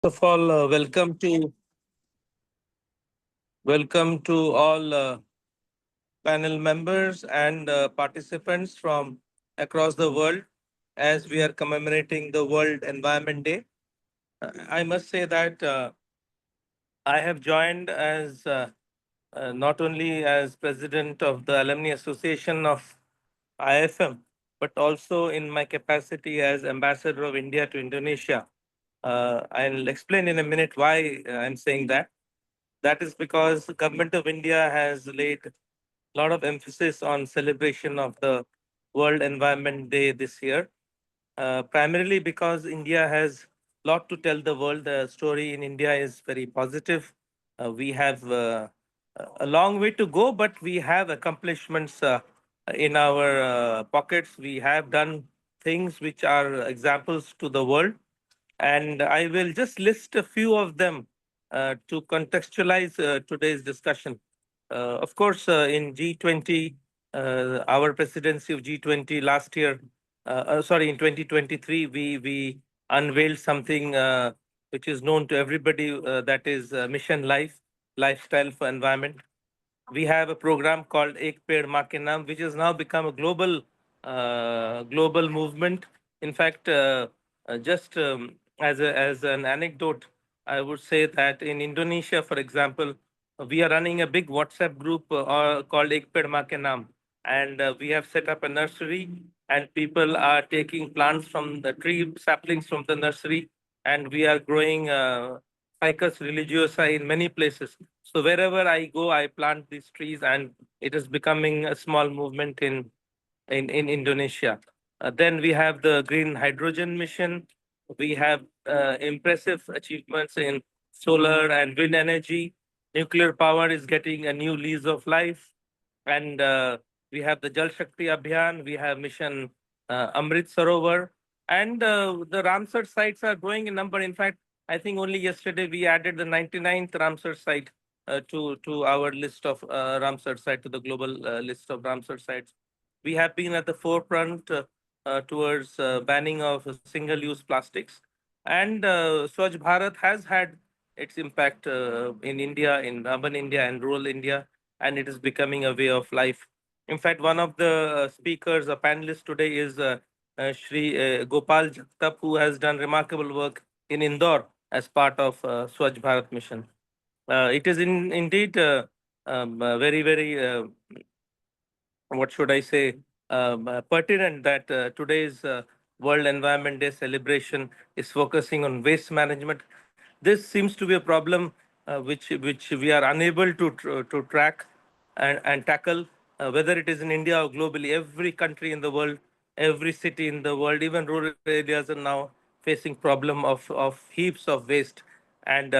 First of all, welcome to all panel members and participants from across the world as we are commemorating the World Environment Day. I must say that I have joined as not only as president of the Alumni Association of IIFM, but also in my capacity as ambassador of India to Indonesia. I'll explain in a minute why I'm saying that. That is because the government of India has laid a lot of emphasis on celebration of the World Environment Day this year, primarily because India has a lot to tell the world. The story in India is very positive. We have a long way to go, but we have accomplishments in our pockets. We have done things which are examples to the world, and I will just list a few of them to contextualize today's discussion. Of course, in G20, our presidency of G20 last year, sorry, in 2023, we unveiled something which is known to everybody, that is Mission Life, Lifestyle for Environment. We have a program called Ek Ped Ma Ke Naam, which has now become a global movement. In fact, just as an anecdote, I would say that in Indonesia, for example, we are running a big WhatsApp group called Ek Ped Ma Ke Naam, and we have set up a nursery, and people are taking plants from the tree saplings from the nursery, and we are growing ficus religiosa in many places. So wherever I go, I plant these trees, and it is becoming a small movement in Indonesia. Then we have the green hydrogen mission. We have impressive achievements in solar and wind energy. Nuclear power is getting a new lease of life, and we have the Jal Shakti Abhiyan. We have Mission Amrit Sarovar, and the Ramsar sites are growing in number. In fact, I think only yesterday we added the 99th Ramsar site to our list of Ramsar site, to the global list of Ramsar sites. We have been at the forefront towards banning of single-use plastics, and Swachh Bharat has had its impact in India, in urban India and rural India, and it is becoming a way of life. In fact, one of the speakers, a panelist today, is Shri Gopal Jagtap, who has done remarkable work in Indore as part of Swachh Bharat mission. It is indeed very, what should I say, pertinent that today's World Environment Day celebration is focusing on waste management. This seems to be a problem which we are unable to track and tackle, whether it is in India or globally. Every country in the world, every city in the world, even rural areas are now facing problem of heaps of waste. And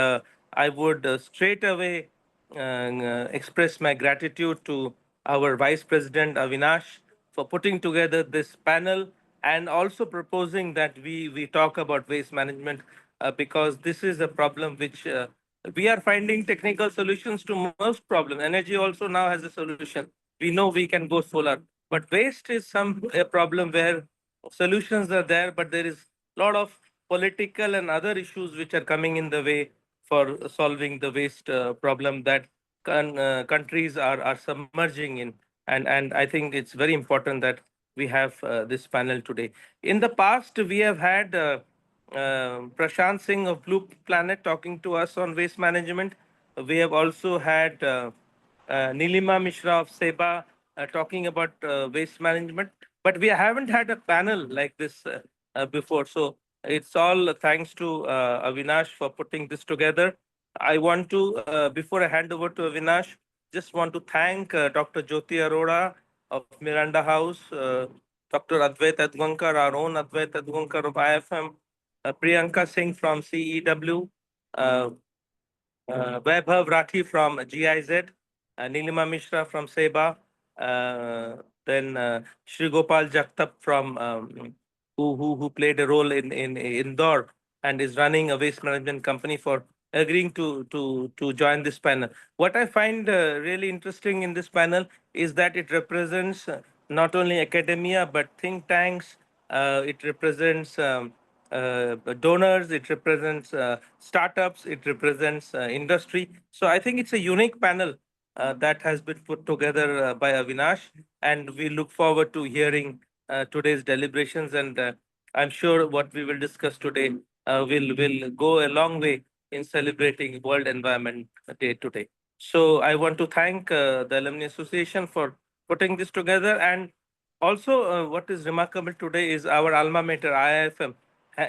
I would straight away express my gratitude to our Vice President Avinash for putting together this panel and also proposing that we talk about waste management, because this is a problem which we are finding technical solutions to most problems. Energy also now has a solution. We know we can go solar, but waste is a problem where solutions are there, but there is a lot of political and other issues which are coming in the way for solving the waste problem that countries are submerging in. And I think it's very important that we have this panel today. In the past, we have had Prashant Singh of Blue Planet talking to us on waste management. We have also had Nilima Mishra of SEBA talking about waste management, but we haven't had a panel like this before. So it's all thanks to Avinash for putting this together. I want to, before I hand over to Avinash, just want to thank Dr. Jyoti Arora of Miranda House, Dr. Advait Advankar, our own Advait Advankar of IFM, Priyanka Singh from CEW, uh, Vaibhav Rathi from GIZ, Nilima Mishra from SEBA, then Shri Gopal Jagtap from who played a role in Indore and is running a waste management company, for agreeing to join this panel. What I find really interesting in this panel is that it represents not only academia but think tanks. It represents donors, it represents startups, it represents industry. So I think it's a unique panel that has been put together by Avinash, and we look forward to hearing today's deliberations. And I'm sure what we will discuss today will go a long way in celebrating World Environment Day today. So I want to thank the Alumni Association for putting this together. And also, what is remarkable today is our alma mater, IIFM,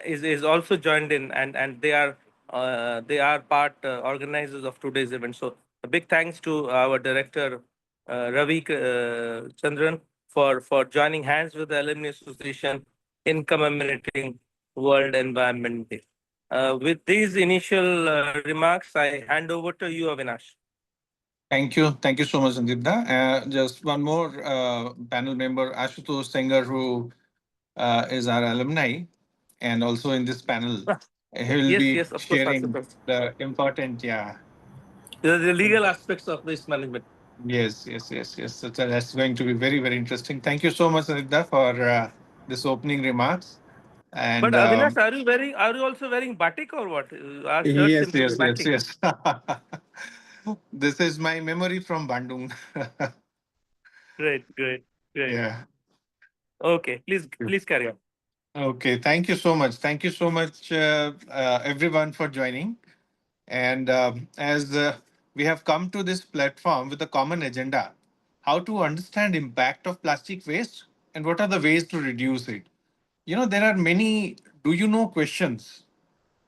is also joined in, and they are part organizers of today's event. So a big thanks to our director Ravi Chandran for joining hands with the Alumni Association in commemorating World Environment Day. With these initial remarks, I hand over to you, Avinash. Thank you. Thank you so much, Sandipta. Just one more panel member, Ashutosh Sengar, who is our alumni and also in this panel. He will Yes, be yes, of course, sharing Ashutosh. the important, yeah. The legal aspects of this management. Yes, yes, yes, yes. That's going to be very, very interesting. Thank you so much, Sandipta, for this opening remarks. But And Avinash, are you wearing? Are you also wearing batik or what? Our shirt yes, seems to be yes, yes, matching. yes. This is my memory from Bandung. Great, great, great. Yeah. Okay, please carry on. Okay, thank you so much. Thank you so much, everyone, for joining. And as we have come to this platform with a common agenda, how to understand impact of plastic waste and what are the ways to reduce it. You know, there are many do you know questions,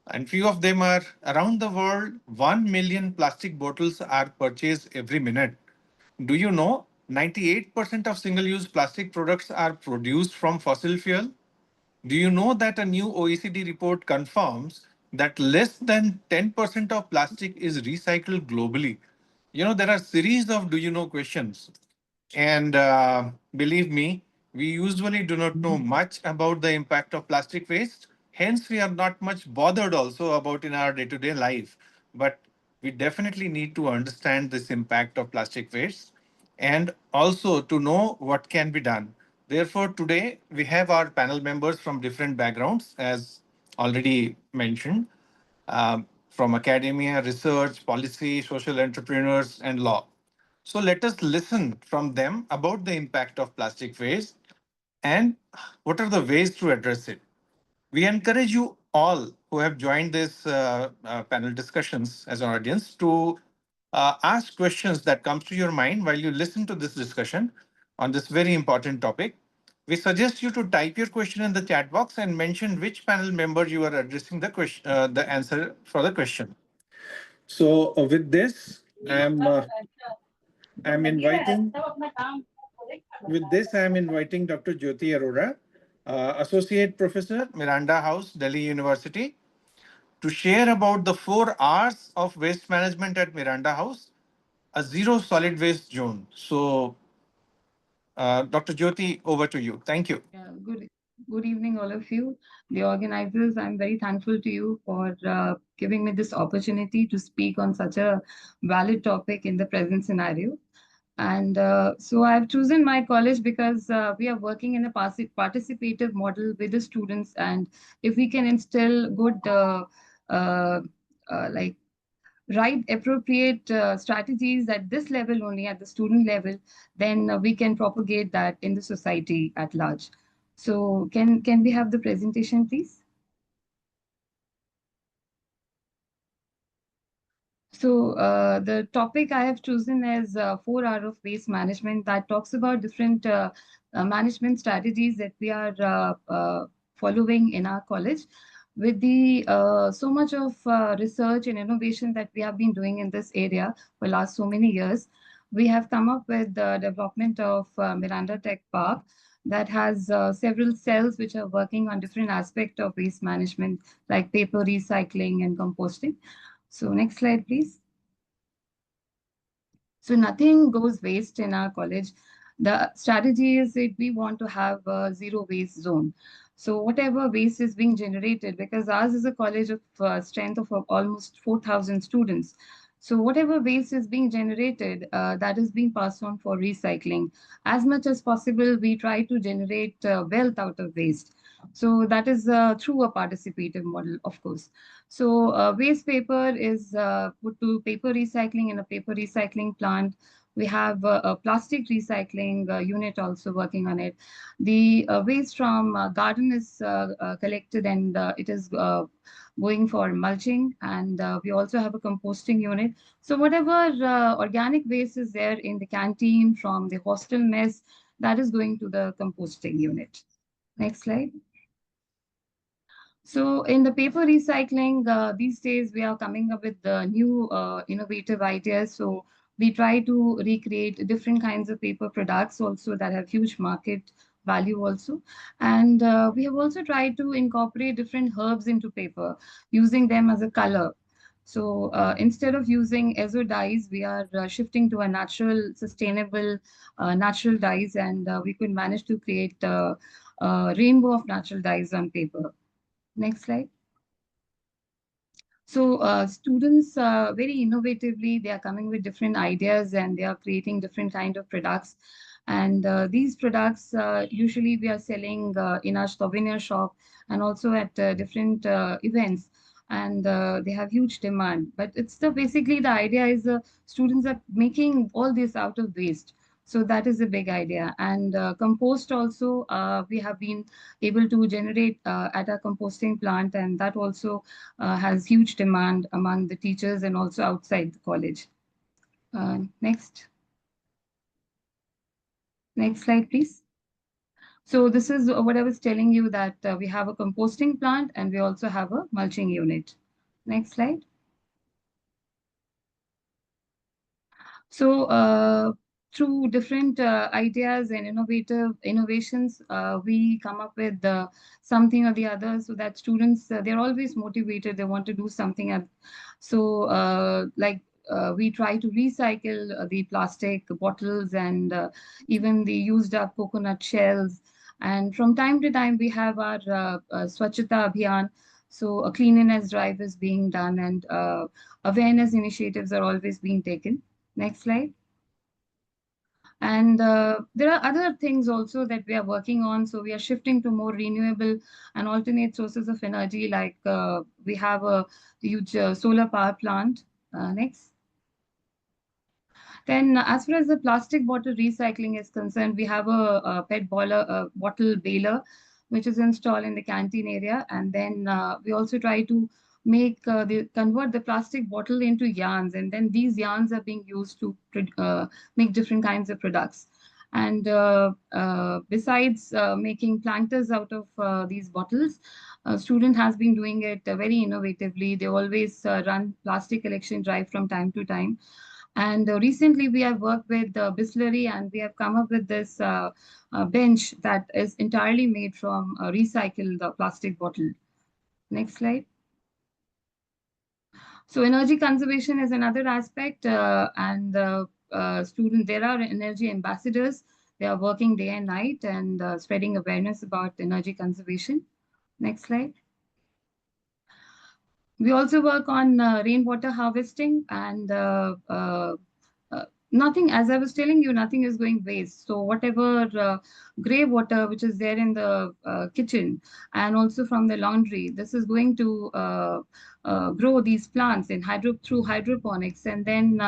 and few of them are around the world. 1 million plastic bottles are purchased every minute. Do you know 98% of single-use plastic products are produced from fossil fuel? Do you know that a new OECD report confirms that less than 10% of plastic is recycled globally? You know, there are series of do you know questions. And believe me, we usually do not know much about the impact of plastic waste. Hence, we are not much bothered also about in our day-to-day life. But we definitely need to understand this impact of plastic waste and also to know what can be done. Therefore, today we have our panel members from different backgrounds, as already mentioned, from academia, research, policy, social entrepreneurs, and law. So let us listen from them about the impact of plastic waste and what are the ways to address it. We encourage you all who have joined this panel discussions as an audience to ask questions that comes to your mind while you listen to this discussion on this very important topic. We suggest you to type your question in the chat box and mention which panel member you are addressing the question, the answer for the question. So with this, I'm inviting with this I'm inviting Dr. Jyoti Arora, Associate Professor, Miranda House, Delhi University, to share about the 4 hours of waste management at Miranda House, a zero solid waste zone. So, Dr. Jyoti, over to you. Thank you. Yeah, good evening, all of you. The organizers, I'm very thankful to you for giving me this opportunity to speak on such a valid topic in the present scenario. And so I've chosen my college because we are working in a participative model with the students, and if we can instill good uh, like right appropriate strategies at this level only at the student level, then we can propagate that in the society at large. So can we have the presentation, please? So the topic I have chosen is 4 hour of waste management, that talks about different management strategies that we are following in our college. With the so much of research and innovation that we have been doing in this area for last so many years, we have come up with the development of Miranda Tech Park that has several cells which are working on different aspects of waste management, like paper recycling and composting. So next slide, please. So nothing goes waste in our college. The strategy is that we want to have a zero waste zone. So whatever waste is being generated, because ours is a college of strength of almost 4,000 students. So whatever waste is being generated, that is being passed on for recycling. As much as possible, we try to generate wealth out of waste. So that is through a participative model, of course. So waste paper is put to paper recycling in a paper recycling plant. We have a plastic recycling unit also working on it. The waste from garden is collected, and it is going for mulching. And we also have a composting unit. So whatever organic waste is there in the canteen from the hostel mess, that is going to the composting unit. Next slide. So in the paper recycling, these days we are coming up with the new innovative ideas. So we try to recreate different kinds of paper products also that have huge market value also. And we have also tried to incorporate different herbs into paper, using them as a color. So instead of using azo dyes, we are shifting to a natural, sustainable, natural dyes, and we could manage to create a rainbow of natural dyes on paper. Next slide. So students very innovatively, they are coming with different ideas and they are creating different kind of products. And these products usually we are selling in our souvenir shop and also at different events. And they have huge demand. But it's the basically the idea is students are making all this out of waste. So that is a big idea. And compost also, we have been able to generate at our composting plant, and that also has huge demand among the teachers and also outside the college. Next. Next slide, please. So this is what I was telling you, that we have a composting plant and we also have a mulching unit. Next slide. So through different ideas and innovative innovations, we come up with something or the other, so that students they're always motivated. They want to do something. So like we try to recycle the plastic bottles and even the used up coconut shells. And from time to time, we have our Swachhata Abhiyan. So a cleanliness drive is being done, and awareness initiatives are always being taken. Next slide. And there are other things also that we are working on. So we are shifting to more renewable and alternate sources of energy, like we have a huge solar power plant. Next. Then, as far as the plastic bottle recycling is concerned, we have a PET bottle baler, which is installed in the canteen area. And then we also try to convert the plastic bottle into yarns, and then these yarns are being used to make different kinds of products. And besides making planters out of these bottles, a student has been doing it very innovatively. They always run plastic collection drive from time to time, and recently, we have worked with Bisleri, and we have come up with this bench that is entirely made from recycled plastic bottle. Next slide. So, energy conservation is another aspect, and there are energy ambassadors. They are working day and night and spreading awareness about energy conservation. Next slide. We also work on rainwater harvesting, and nothing, as I was telling you, nothing is going waste. So whatever gray water which is there in the kitchen and also from the laundry, this is going to grow these plants in through hydroponics, and then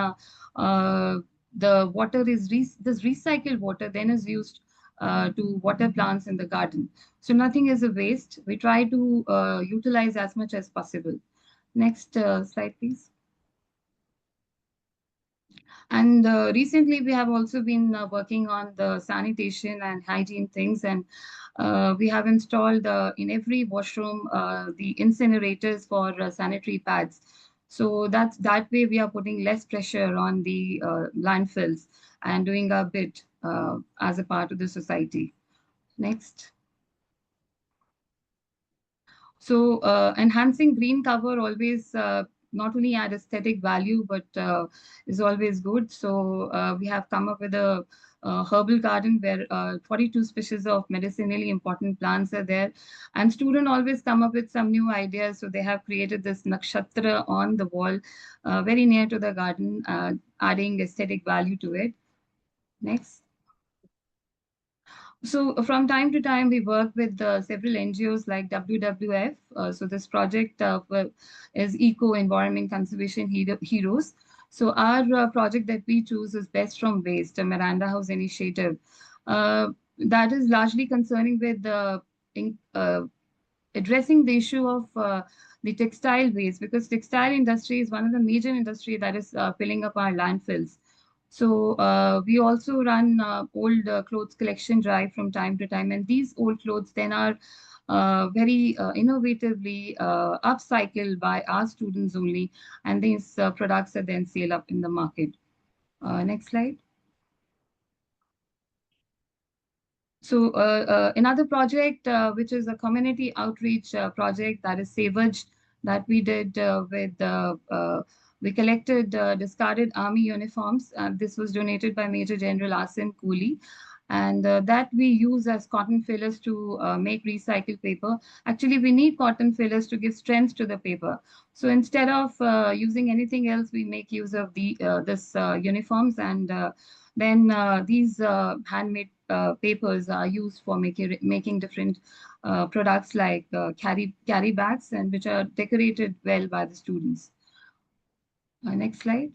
the water is this recycled water then is used to water plants in the garden. So nothing is a waste. We try to utilize as much as possible. Next slide, please. And recently, we have also been working on the sanitation and hygiene things, and we have installed in every washroom the incinerators for sanitary pads. So that way we are putting less pressure on the landfills and doing our bit as a part of the society. Next. So enhancing green cover always not only add aesthetic value, but is always good. So we have come up with a herbal garden where 42 species of medicinally important plants are there, and students always come up with some new ideas. So they have created this nakshatra on the wall, very near to the garden, adding aesthetic value to it. Next. So from time to time, we work with several NGOs like WWF. So this project is Eco Environment Conservation Heroes. So our project that we choose is Best from Waste, a Miranda House initiative. That is largely concerning with addressing the issue of the textile waste, because textile industry is one of the major industry that is filling up our landfills. So we also run old clothes collection drive from time to time, and these old clothes then are very innovatively upcycled by our students only, and these products are then sale up in the market. Next slide. So another project, which is a community outreach project, that is Savage, that we did we collected discarded army uniforms. This was donated by Major General Asim Cooley. And that we use as cotton fillers to make recycled paper. Actually, we need cotton fillers to give strength to the paper. So instead of using anything else, we make use of this uniforms, and then these handmade papers are used for making different products like carry bags, and which are decorated well by the students. Next slide.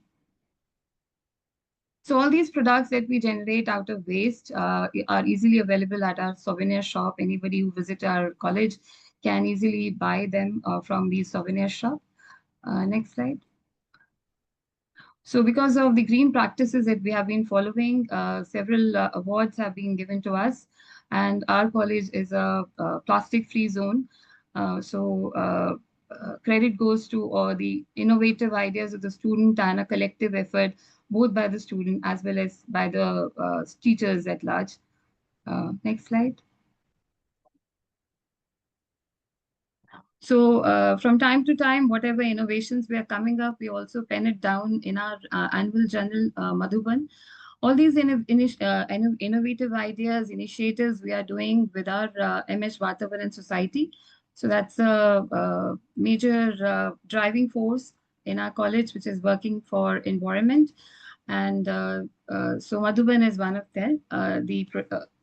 So all these products that we generate out of waste are easily available at our souvenir shop. Anybody who visit our college can easily buy them from the souvenir shop. Next slide. So because of the green practices that we have been following, several awards have been given to us, and our college is a plastic-free zone. Credit goes to all the innovative ideas of the student and a collective effort, both by the student as well as by the teachers at large. Next slide. So from time to time, whatever innovations we are coming up, we also pen it down in our annual journal, Madhuban. All these innovative ideas, initiatives we are doing with our MS Vatavaran Society. So that's a major driving force in our college, which is working for environment. And so Madhuban is one of them, the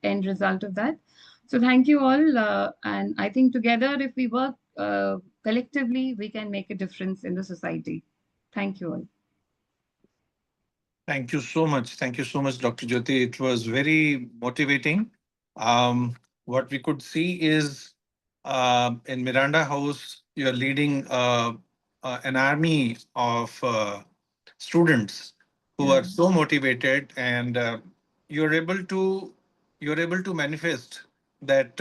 end result of that. So thank you all. And I think together, if we work collectively, we can make a difference in the society. Thank you all. Thank you so much. Thank you so much, Dr. Jyoti. It was very motivating. What we could see is in Miranda House, you're leading an army of students who are so motivated, and you're able to you're able to manifest that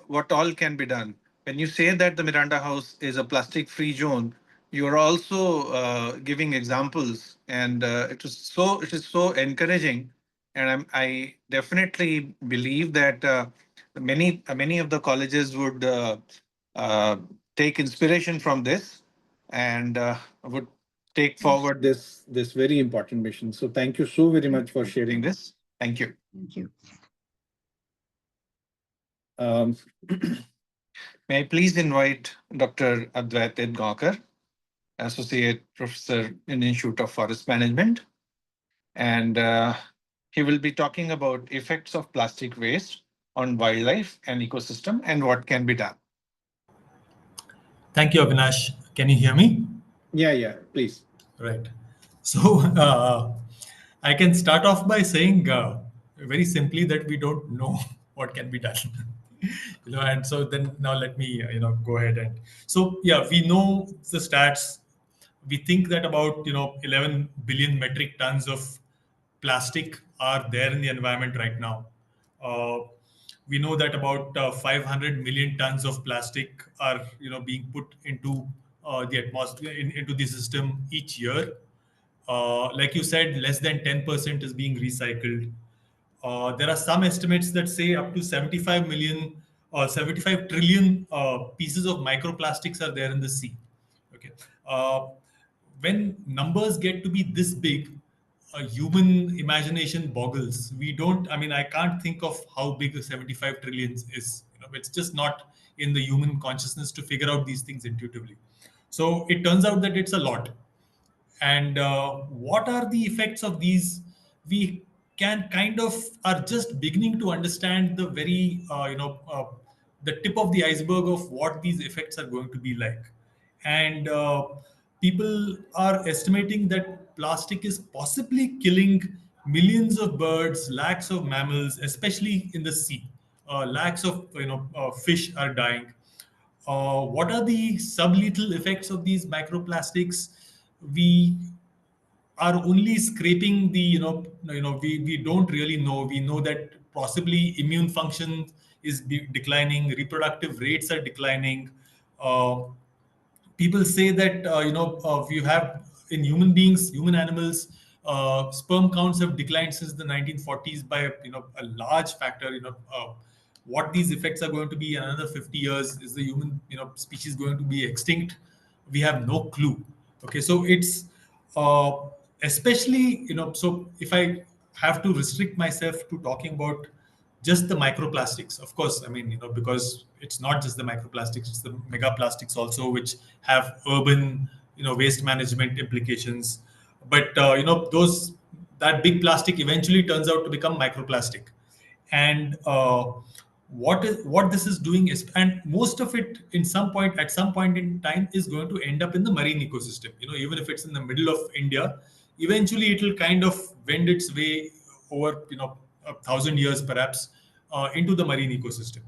what all can be done. When you say that the Miranda House is a plastic-free zone, you're also giving examples, and it is so encouraging. And I definitely believe that many of the colleges would uh, take inspiration from this, and would take forward this very important mission. So thank you so very much for sharing this. Thank you. Thank you. Um, may I please invite Dr. Advait Edgawkar, Associate Professor in Institute of Forest Management, and he will be talking about effects of plastic waste on wildlife and ecosystem and what can be done. Thank you, Avinash. Can you hear me? Yeah, please. Right. So I can start off by saying very simply that we don't know what can be done. And so then now let me go ahead and so yeah, we know the stats. We think that about 11 billion metric tons of plastic are there in the environment right now. Uh, we know that about 500 million tons of plastic are being put into the atmosphere into the system each year. Like you said, less than 10% is being recycled. There are some estimates that say up to 75 million or 75 trillion pieces of microplastics are there in the sea. Okay. When numbers get to be this big, human imagination boggles. We don't, I mean, I can't think of how big the 75 trillions is. It's just not in the human consciousness to figure out these things intuitively. So it turns out that it's a lot. And what are the effects of these? We can kind of are just beginning to understand the very the tip of the iceberg of what these effects are going to be like. And people are estimating that plastic is possibly killing millions of birds, lakhs of mammals, especially in the sea. Lakhs of fish are dying. What are the sublethal effects of these microplastics? We are only scraping the we don't really know. We know that possibly immune function is declining, reproductive rates are declining. uh, People say that we have in human beings, human animals, sperm counts have declined since the 1940s by a large factor. What these effects are going to be in another 50 years, is the human species going to be extinct? We have no clue. Okay, so it's uh, especially so if I have to restrict myself to talking about just the microplastics, of course, I mean, because it's not just the microplastics, it's the megaplastics also, which have urban waste management implications. But those that big plastic eventually turns out to become microplastic. And what this is doing is, and most of it in some point at some point in time is going to end up in the marine ecosystem. Even if it's in the middle of India, eventually it will kind of wend its way over 1,000 years perhaps into the marine ecosystem.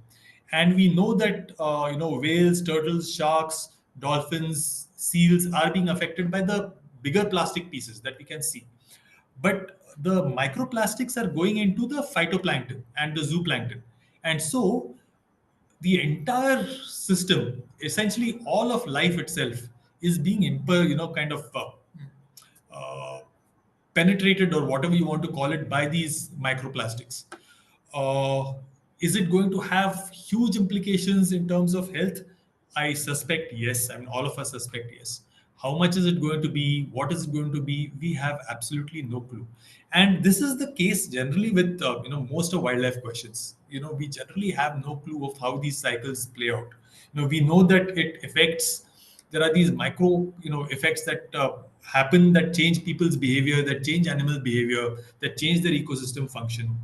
And we know that whales, turtles, sharks, dolphins, seals are being affected by the bigger plastic pieces that we can see. But the microplastics are going into the phytoplankton and the zooplankton. And so the entire system, essentially all of life itself, is being kind of uh, penetrated, or whatever you want to call it, by these microplastics. Uh, is it going to have huge implications in terms of health? I suspect yes. I mean, all of us suspect yes. How much is it going to be? What is it going to be? We have absolutely no clue. And this is the case generally with most of wildlife questions. We generally have no clue of how these cycles play out. We know that it affects. There are these micro effects that happen, that change people's behavior, that change animal behavior, that change their ecosystem function.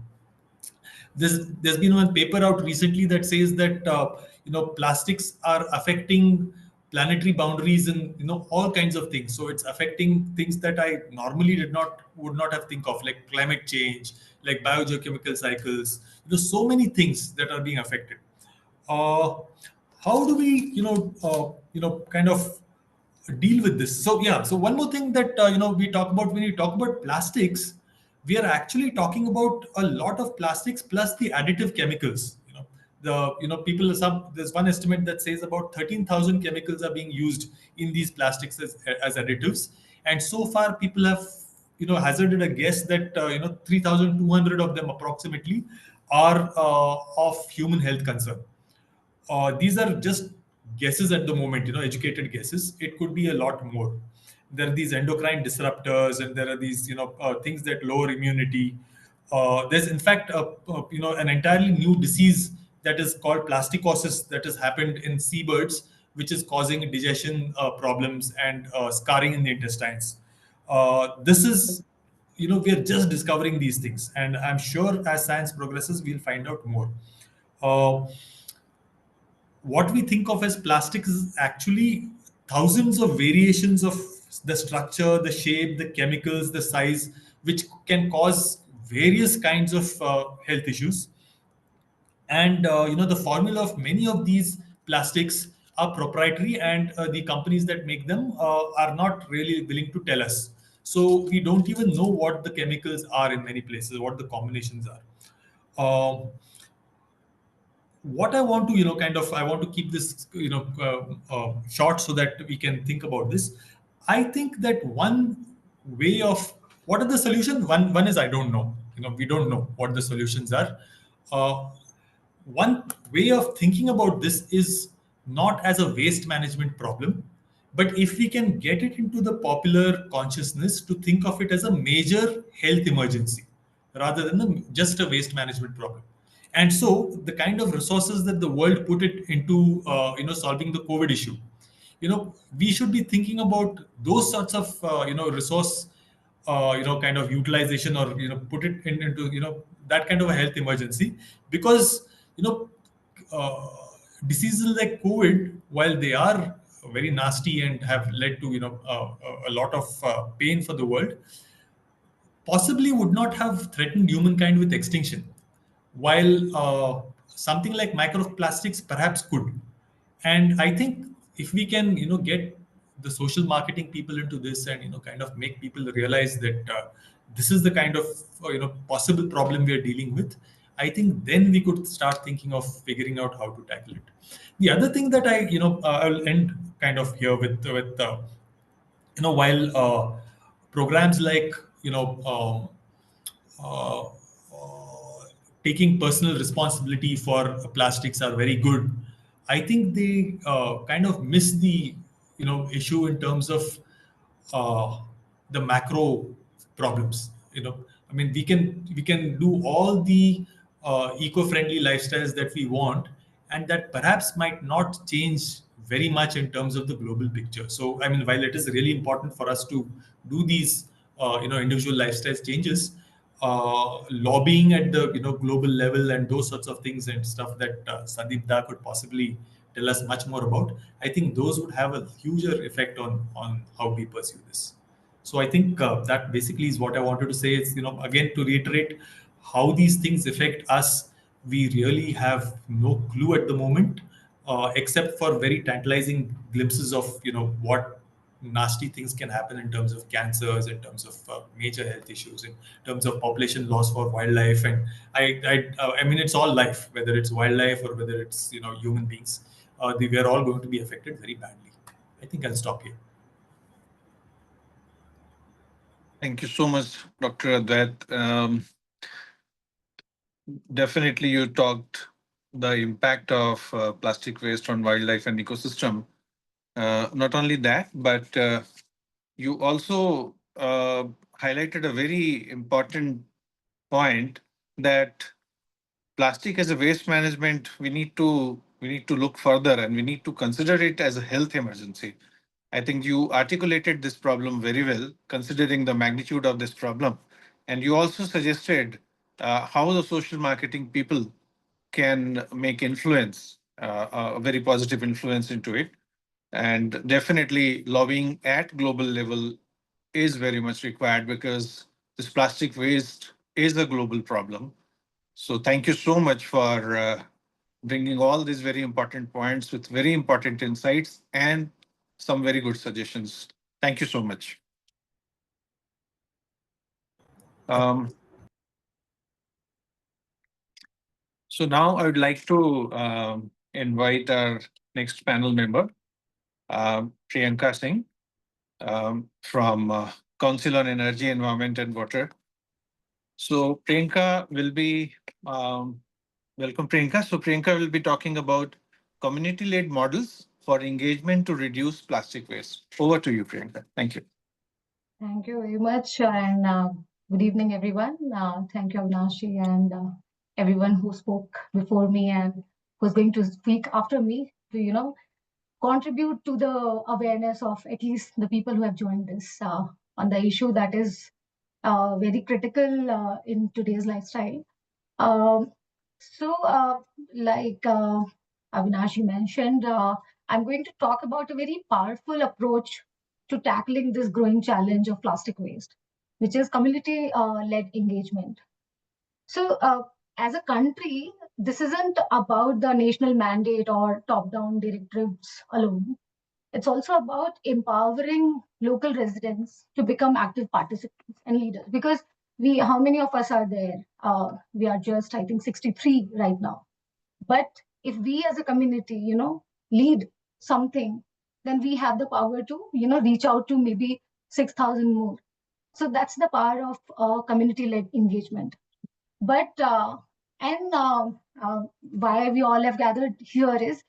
There's been one paper out recently that says that plastics are affecting planetary boundaries and all kinds of things. So it's affecting things that I normally would not have think of, like climate change, like biogeochemical cycles. So many things that are being affected. uh, how do we kind of deal with this? So yeah, so one more thing that we talk about when we talk about plastics, we are actually talking about a lot of plastics plus the additive chemicals. People, there's one estimate that says about 13,000 chemicals are being used in these plastics as additives. And so far people have hazarded a guess that 3,200 of them approximately are of human health concern. These are just guesses at the moment, educated guesses. It could be a lot more. There are these endocrine disruptors, and there are these, things that lower immunity. There's in fact, an entirely new disease that is called plasticosis that has happened in seabirds, which is causing digestion problems and scarring in the intestines. This is, we are just discovering these things, and I'm sure as science progresses, we'll find out more. Uh, what we think of as plastics is actually thousands of variations of the structure, the shape, the chemicals, the size, which can cause various kinds of health issues. And the formula of many of these plastics are proprietary, and the companies that make them are not really willing to tell us. So we don't even know what the chemicals are in many places, what the combinations are. Um, what I want to, I want to keep this, short so that we can think about this. I think that one way of, what are the solutions? One is, I don't know. We don't know what the solutions are. Uh, One way of thinking about this is not as a waste management problem, but if we can get it into the popular consciousness to think of it as a major health emergency rather than just a waste management problem. And so the kind of resources that the world put it into, solving the COVID issue, we should be thinking about those sorts of, resource kind of utilization, or put it into that kind of a health emergency, because uh, diseases like COVID, while they are very nasty and have led to a lot of pain for the world, possibly would not have threatened humankind with extinction, while something like microplastics perhaps could. And I think if we can, get the social marketing people into this, and kind of make people realize that this is the kind of possible problem we are dealing with, I think then we could start thinking of figuring out how to tackle it. The other thing that I'll end kind of here with while programs like uh, taking personal responsibility for plastics are very good, I think they kind of miss the issue in terms of uh, the macro problems. I mean, we can do all the eco-friendly lifestyles that we want, and that perhaps might not change very much in terms of the global picture. So, I mean, while it is really important for us to do these individual lifestyle changes, lobbying at the global level and those sorts of things and stuff that Sandeep Da could possibly tell us much more about, I think those would have a huger effect on how we pursue this. So I think that basically is what I wanted to say. Is again, to reiterate how these things affect us, we really have no clue at the moment, except for very tantalizing glimpses of what nasty things can happen in terms of cancers, in terms of major health issues, in terms of population loss for wildlife. And I mean, it's all life, whether it's wildlife or whether it's human beings. We are all going to be affected very badly. I think I'll stop here. Thank you so much, Dr. Advait. Definitely, you talked the impact of plastic waste on wildlife and ecosystem. Not only that, but you also highlighted a very important point that plastic as a waste management, we need to look further and we need to consider it as a health emergency. I think you articulated this problem very well, considering the magnitude of this problem. And you also suggested how the social marketing people can make influence, a very positive influence into it. And definitely lobbying at global level is very much required because this plastic waste is a global problem. So thank you so much for bringing all these very important points with very important insights and some very good suggestions. Thank you so much. Um, so now I would like to invite our next panel member, Priyanka Singh, from Council on Energy, Environment and Water. So Priyanka will be, welcome Priyanka. So Priyanka will be talking about community-led models for engagement to reduce plastic waste. Over to you, Priyanka. Thank you. Thank you very much, and good evening, everyone. Thank you, Avinashi, and everyone who spoke before me and who's going to speak after me to, contribute to the awareness of at least the people who have joined this on the issue that is very critical in today's lifestyle. Um, so, like Avinashi mentioned, I'm going to talk about a very powerful approach to tackling this growing challenge of plastic waste, which is community led engagement. So, as a country, this isn't about the national mandate or top down directives alone. It's also about empowering local residents to become active participants and leaders. Because how many of us are there? We are just, I think, 63 right now. But if we as a community, lead something, then we have the power to, reach out to maybe 6,000 more. So that's the power of community-led engagement. But why we all have gathered here is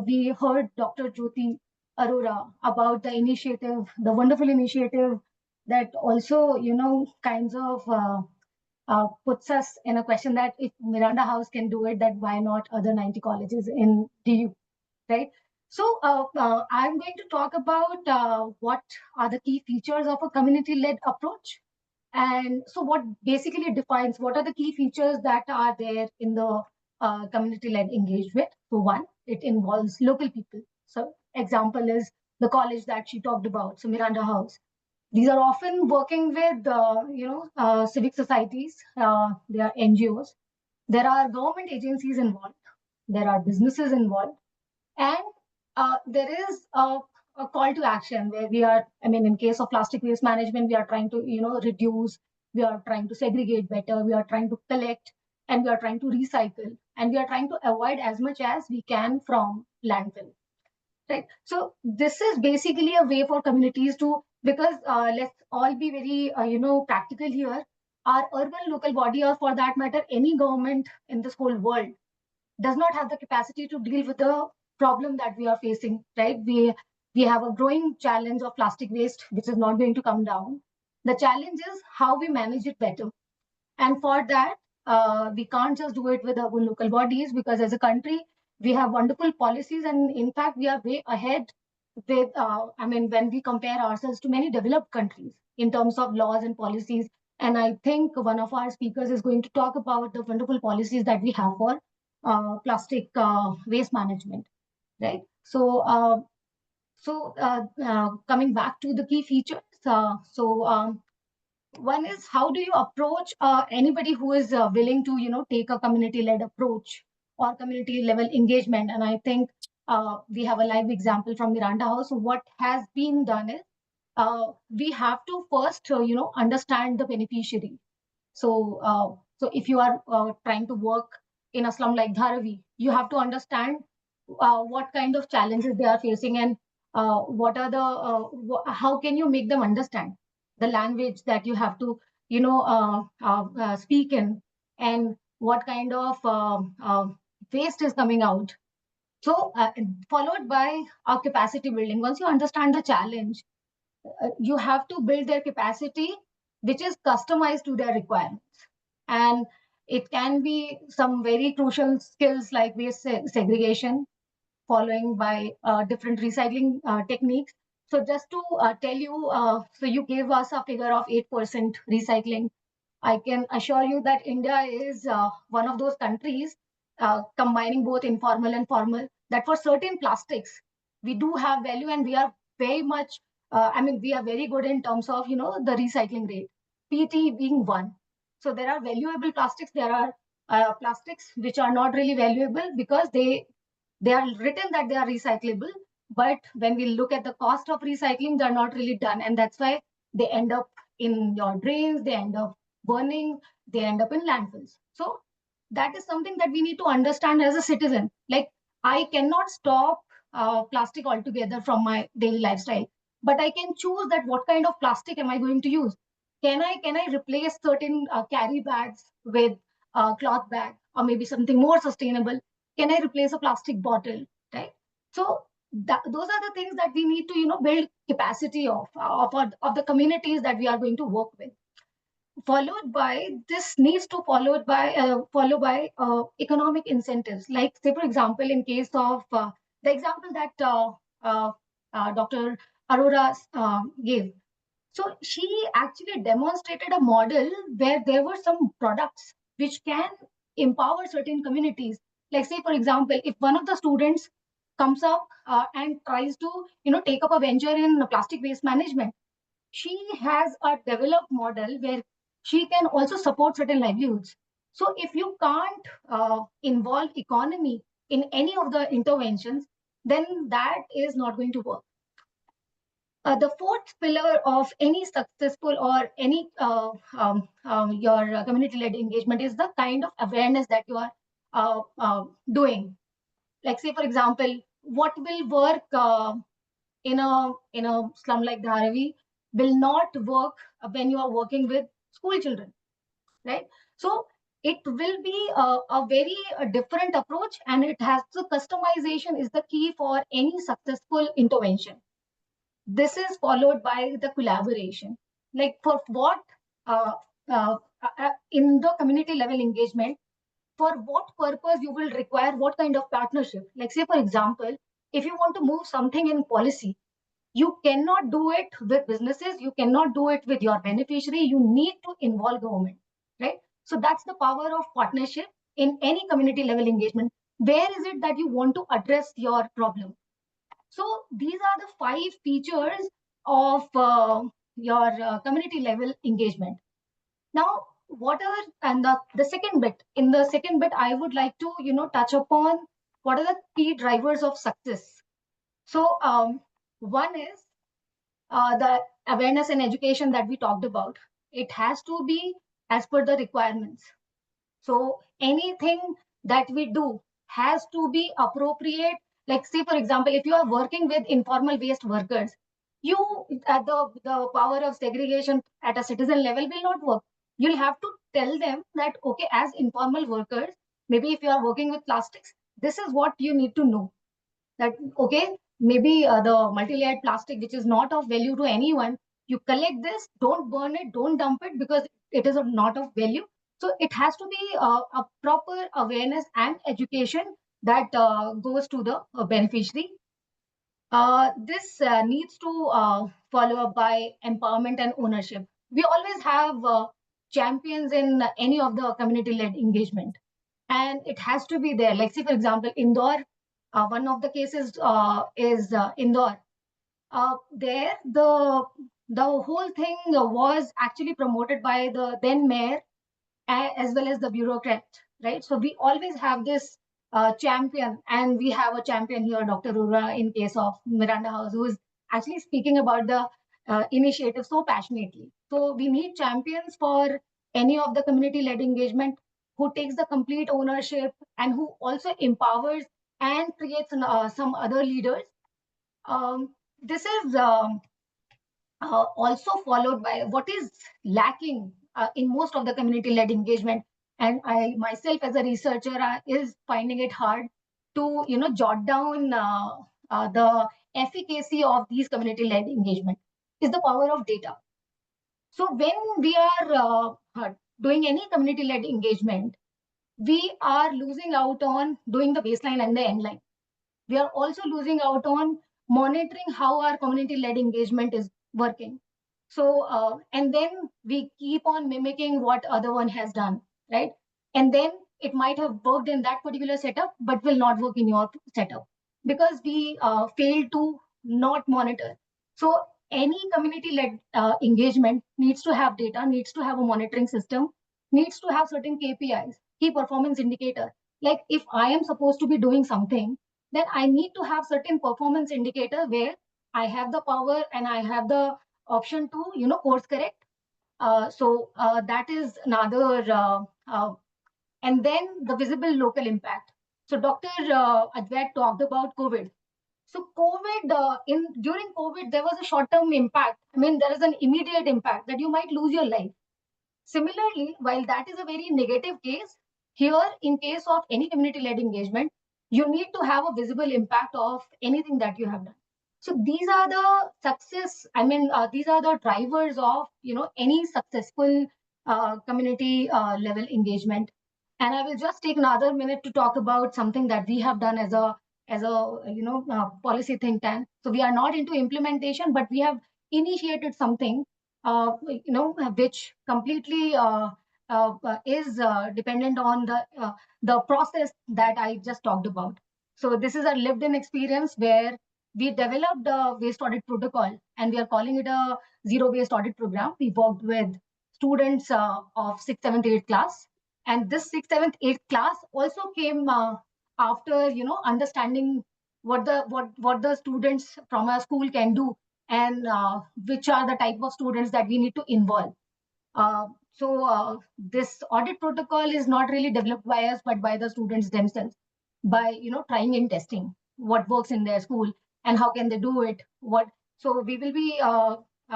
we heard Dr. Jyoti Arora about the initiative, the wonderful initiative that also kinds of puts us in a question that if Miranda House can do it, that why not other 90 colleges in DU, right? So I'm going to talk about what are the key features of a community-led approach. And so what basically defines what are the key features that are there in the community-led engagement. So one, it involves local people. So example is the college that she talked about, so Miranda House. These are often working with, civic societies. They are NGOs. There are government agencies involved. There are businesses involved, and there is a call to action where we are. I mean, in case of plastic waste management, we are trying to reduce. We are trying to segregate better. We are trying to collect, and we are trying to recycle, and we are trying to avoid as much as we can from landfill. Right. So this is basically a way for communities to, because let's all be very practical here. Our urban local body, or for that matter, any government in this whole world, does not have the capacity to deal with the problem that we are facing. Right. We have a growing challenge of plastic waste, which is not going to come down. The challenge is how we manage it better. And for that, we can't just do it with our own local bodies, because as a country, we have wonderful policies. And in fact, we are way ahead with, when we compare ourselves to many developed countries in terms of laws and policies. And I think one of our speakers is going to talk about the wonderful policies that we have for plastic waste management. Right. Coming back to the key features. One is, how do you approach anybody who is willing to take a community led approach or community level engagement? And I think we have a live example from Miranda House. So what has been done is, we have to first understand the beneficiary. So if you are trying to work in a slum like Dharavi, you have to understand what kind of challenges they are facing, and what are the how can you make them understand the language that you have to speak in, and what kind of waste is coming out. So followed by our capacity building. Once you understand the challenge, you have to build their capacity, which is customized to their requirements. And it can be some very crucial skills like waste segregation, following by different recycling techniques. So just to tell you, so you gave us a figure of 8% recycling. I can assure you that India is one of those countries combining both informal and formal, that for certain plastics, we do have value, and we are very much, we are very good in terms of, the recycling rate, PET being one. So there are valuable plastics. There are plastics which are not really valuable because they are written that they are recyclable, but when we look at the cost of recycling, they're not really done, and that's why they end up in your drains, they end up burning, they end up in landfills. So that is something that we need to understand as a citizen. Like, I cannot stop plastic altogether from my daily lifestyle, but I can choose that what kind of plastic am I going to use. Can I replace certain carry bags with cloth bag, or maybe something more sustainable? Can I replace a plastic bottle? Right. So those are the things that we need to build capacity of the communities that we are going to work with. Followed by, this needs to follow by economic incentives. Like, say for example, in case of the example that uh, Dr. Arora gave. So she actually demonstrated a model where there were some products which can empower certain communities. Like, say for example, if one of the students comes up and tries to take up a venture in plastic waste management, she has a developed model where she can also support certain livelihoods. So if you can't involve economy in any of the interventions, then that is not going to work. The fourth pillar of any successful or any your community-led engagement is the kind of awareness that you are doing. Like, say for example, what will work in a slum like Dharavi will not work when you are working with school children, right? So it will be a very different approach, and it has the customization is the key for any successful intervention. This is followed by the collaboration. Like, for what uh, in the community level engagement, for what purpose you will require what kind of partnership. Like, say for example, If you want to move something in policy, you cannot do it with businesses, you cannot do it with your beneficiary, you need to involve government, right? So that's the power of partnership in any community level engagement. Where is it that you want to address your problem? So these are the 5 features of your community level engagement. Now, whatever, and the second bit, in the second bit, I would like to, touch upon what are the key drivers of success. So one is the awareness and education that we talked about. It has to be as per the requirements. So anything that we do has to be appropriate. Like, say, for example, if you are working with informal waste workers, you at the power of segregation at a citizen level will not work. You'll have to tell them that, okay, as informal workers, maybe if you are working with plastics, this is what you need to know. That, okay, maybe the multi-layered plastic, which is not of value to anyone, you collect this, don't burn it, don't dump it, because it is not of value. So it has to be a proper awareness and education that goes to the beneficiary. This needs to follow up by empowerment and ownership. We always have champions in any of the community-led engagement, and it has to be there. Like, say, for example, Indore, one of the cases is Indore. There, the whole thing was actually promoted by the then mayor as well as the bureaucrat, right? So we always have this champion, and we have a champion here, Dr. Rura, in case of Miranda House, who is actually speaking about the initiative so passionately. So we need champions for any of the community-led engagement, who takes the complete ownership and who also empowers and creates some other leaders. This is also followed by what is lacking in most of the community-led engagement, and I myself as a researcher is finding it hard to jot down the efficacy of these community-led engagement, is the power of data. So when we are doing any community-led engagement, we are losing out on doing the baseline and the end line. We are also losing out on monitoring how our community-led engagement is working. So, and then we keep on mimicking what other one has done, right? And then it might have worked in that particular setup, but will not work in your setup because we fail to not monitor. So any community-led engagement needs to have data, needs to have a monitoring system, needs to have certain KPIs, key performance indicator. Like if I am supposed to be doing something, then I need to have certain performance indicator where I have the power and I have the option to course correct. So that is another and then the visible local impact. So Dr. Advait talked about COVID. So COVID in during COVID there was a short term impact. I mean, there is an immediate impact that you might lose your life. Similarly, while that is a very negative case, here in case of any community-led engagement, you need to have a visible impact of anything that you have done. So these are the success. I mean, these are the drivers of any successful community level engagement. And I will just take another minute to talk about something that we have done as a policy think tank. So we are not into implementation, but we have initiated something which completely is dependent on the process that I just talked about. So this is a lived-in experience where we developed a waste audit protocol, and we are calling it a zero waste audit program. We worked with students of 6th, 7th, 8th class, and this 6th, 7th, 8th class also came after understanding what the students from our school can do, and which are the type of students that we need to involve. So this audit protocol is not really developed by us, but by the students themselves, by trying and testing what works in their school and how can they do it. So we will be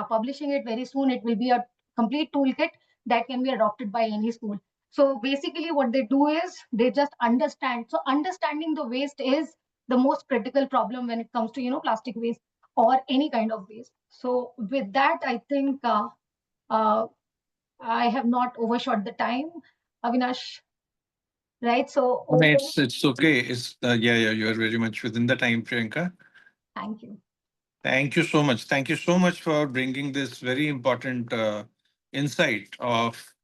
publishing it very soon. It will be a complete toolkit that can be adopted by any school. So basically, what they do is they just understand. So understanding the waste is the most critical problem when it comes to plastic waste or any kind of waste. So with that, I think uh, I have not overshot the time. Avinash, right? So, I mean, it's okay. It's yeah, you are very much within the time, Priyanka. thank you. Thank you so much. Thank you so much for bringing this very important insight of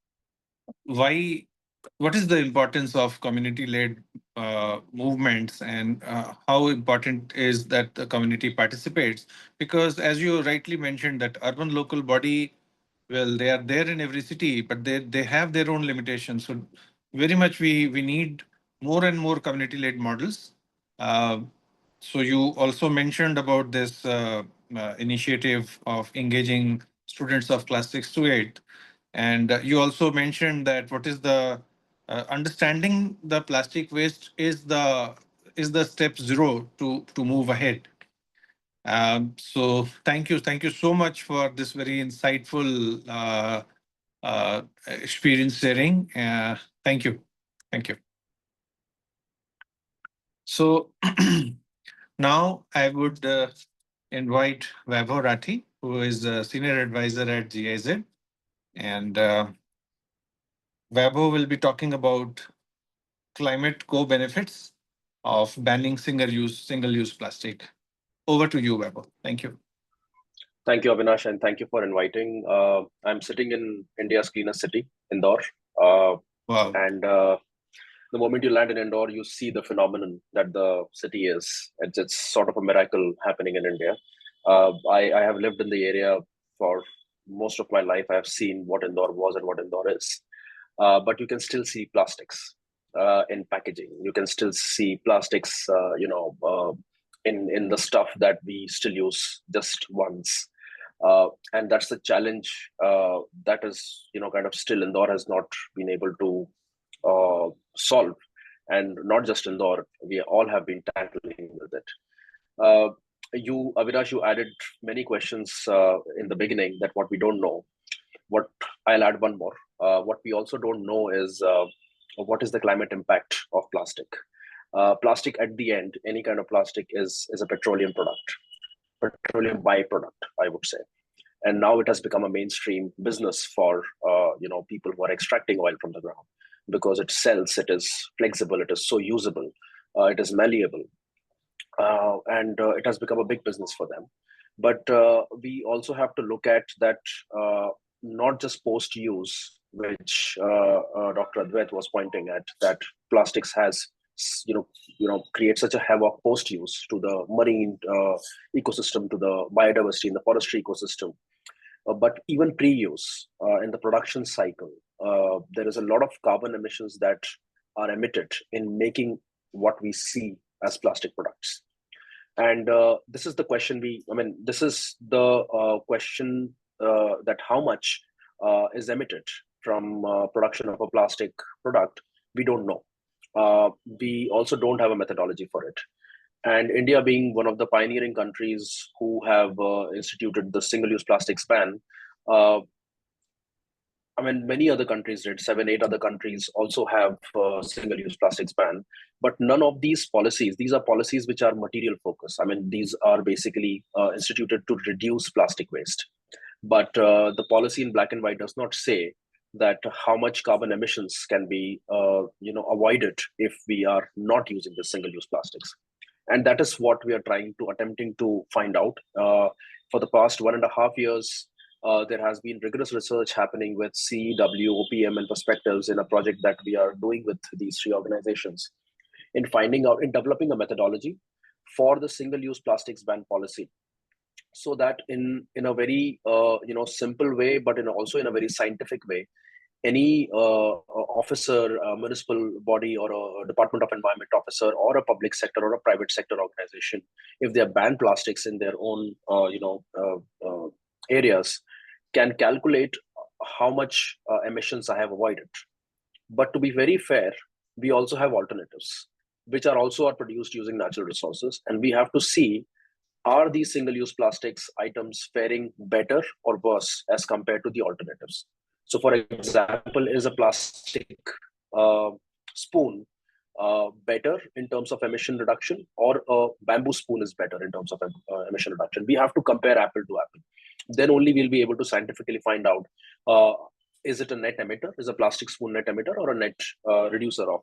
why, what is the importance of community-led movements, and how important is that the community participates? Because as you rightly mentioned, that urban local body, well, they are there in every city, but they have their own limitations. So very much we need more and more community-led models. Uh, so you also mentioned about this initiative of engaging students of class 6 to 8. And you also mentioned that what is the understanding the plastic waste is the step zero to move ahead. So thank you so much for this very insightful experience sharing. Thank you. So now I would invite Vaibhav Rathi, who is a senior advisor at GIZ, and Vaibhav will be talking about climate co-benefits of banning single-use plastic. Over to you, Vaibhav. Thank you. Thank you, Avinash, and thank you for inviting. I'm sitting in India's cleanest city, Indore. Wow. And the moment you land in Indore, you see the phenomenon that the city is. It's sort of a miracle happening in India. I have lived in the area for most of my life. I have seen what Indore was and what Indore is. But you can still see plastics in packaging. You can still see plastics, in the stuff that we still use just once. And that's the challenge that is, kind of still Indore has not been able to solve. And not just Indore, we all have been tackling with it. Avinash, you added many questions in the beginning that what we don't know. What I'll add one more. What we also don't know is what is the climate impact of plastic. Plastic at the end, any kind of plastic is a petroleum byproduct, I would say. And now it has become a mainstream business for people who are extracting oil from the ground, because it sells, it is flexible, it is so usable, it is malleable, and it has become a big business for them. But we also have to look at that, not just post use, which Dr. Advait was pointing at, that plastics has create such a havoc post use to the marine ecosystem, to the biodiversity in the forestry ecosystem. But even pre use, in the production cycle, there is a lot of carbon emissions that are emitted in making what we see as plastic products. And this is the question this is the question that how much is emitted from production of a plastic product, we don't know. We also don't have a methodology for it. And India, being one of the pioneering countries who have instituted the single-use plastics ban, many other countries did. 7, 8 other countries also have single-use plastics ban. But none of these policies, these are policies which are material focused. These are basically instituted to reduce plastic waste. But the policy in black and white does not say that how much carbon emissions can be avoided if we are not using the single-use plastics. And that is what we are attempting to find out. For the past 1.5 years, there has been rigorous research happening with CEW, OPM, and Perspectives in a project that we are doing with these 3 organizations in developing a methodology for the single-use plastics ban policy, so that in a very simple way, but also in a very scientific way, any officer, a municipal body, or a Department of Environment officer, or a public sector or a private sector organization, if they ban plastics in their own areas, can calculate how much emissions I have avoided. But to be very fair, we also have alternatives, which are produced using natural resources, and we have to see, are these single-use plastics items faring better or worse as compared to the alternatives? So, for example, is a plastic spoon better in terms of emission reduction, or a bamboo spoon is better in terms of emission reduction? We have to compare apple to apple. Then only we'll be able to scientifically find out is it a net emitter? Is a plastic spoon net emitter or a net reducer of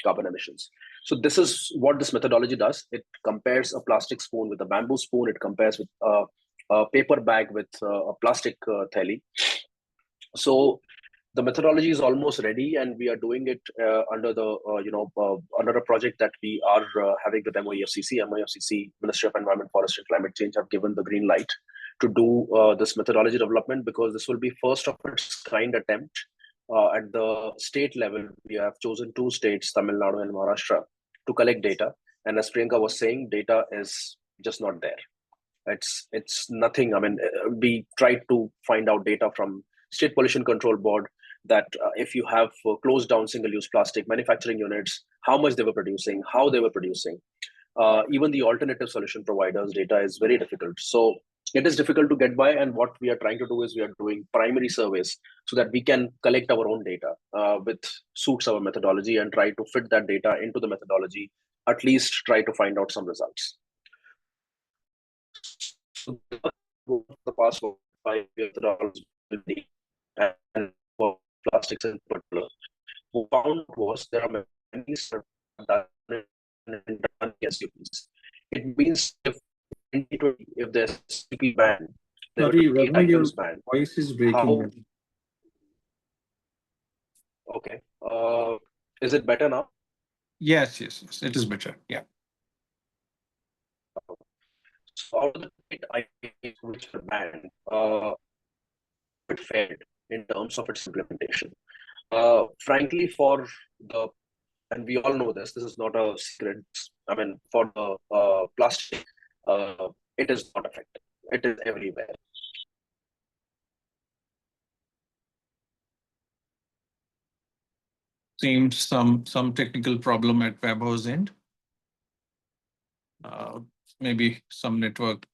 carbon emissions? So this is what this methodology does. It compares a plastic spoon with a bamboo spoon. It compares with a paper bag with a plastic theli. So the methodology is almost ready, and we are doing it under the under a project that we are having with MOEFCC. MOEFCC, Ministry of Environment, Forest and Climate Change, have given the green light to do this methodology development, because this will be first of its kind attempt at the state level. We have chosen two states, Tamil Nadu and Maharashtra, to collect data. And as Priyanka was saying, data is just not there. It's nothing. I mean, we tried to find out data from State Pollution Control Board that if you have closed down single-use plastic manufacturing units, how much they were producing, how they were producing. Even the alternative solution providers' data is very difficult. So it is difficult to get by. And what we are trying to do is we are doing primary surveys so that we can collect our own data with suits our methodology and try to fit that data into the methodology, at least try to find out some results. So the past 5 years, and for plastics in particular, what we found was there are many SUPs. It means if there's CP ban, there Sorry, were 8 Raghu, your items banned. voice is breaking. Okay. Is it better now? Yes, it is better. Yeah. So out of the 8 items which were banned, it failed in terms of its implementation. Frankly, and we all know this is not a secret. I mean, for the plastic, it is not effective. It is everywhere. Seems some technical problem at Vaibhav's end. Maybe some network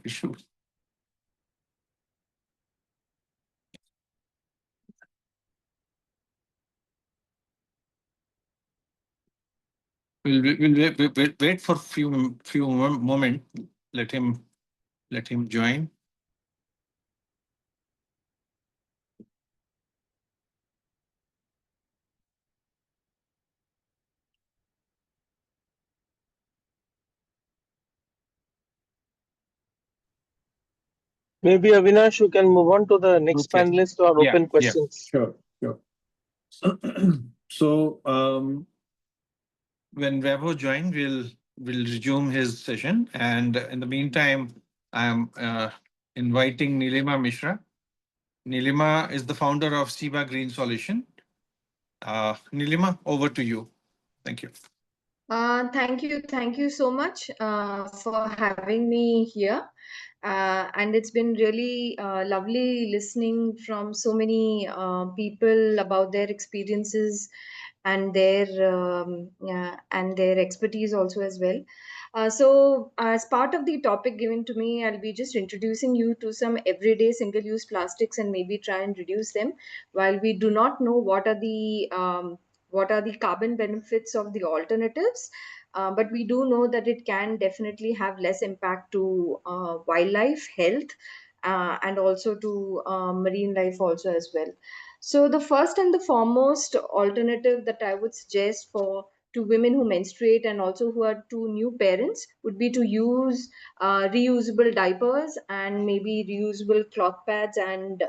issue. We'll wait for few moments. Let him join. Maybe Avinash, you can move on to the next Okay. panelist or open questions. Sure. So when Vaibhav joined, we'll resume his session, and in the meantime, I am inviting Nilima Mishra. Nilima is the founder of SIBA Green Solution. Nilima, over to you. Thank you. Thank you so much for having me here. And it's been really lovely listening from so many people about their experiences and their expertise also as well. So as part of the topic given to me, I'll be just introducing you to some everyday single-use plastics and maybe try and reduce them. While we do not know what are the carbon benefits of the alternatives, but we do know that it can definitely have less impact to wildlife health and also to marine life also as well. So the first and the foremost alternative that I would suggest for to women who menstruate and also who are to new parents would be to use reusable diapers and maybe reusable cloth pads and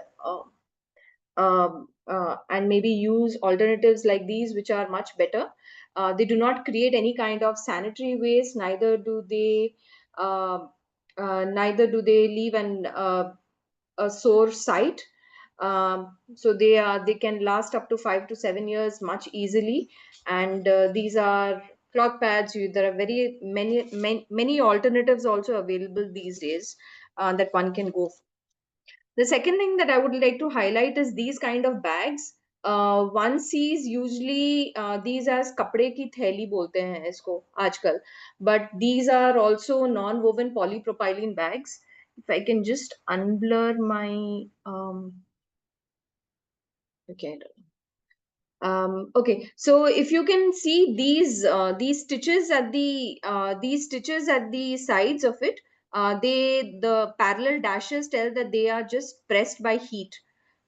maybe use alternatives like these, which are much better. They do not create any kind of sanitary waste, neither do they leave a sore site. So they can last up to 5 to 7 years much easily, and these are cloth pads. There are very many alternatives also available these days that one can go for. The second thing that I would like to highlight is these kind of bags. One sees usually these as कपड़े की थैली बोलते हैं इसको आजकल, but these are also non-woven polypropylene bags. If I can just unblur my okay. Okay, so if you can see these stitches at the sides of it, the parallel dashes tell that they are just pressed by heat.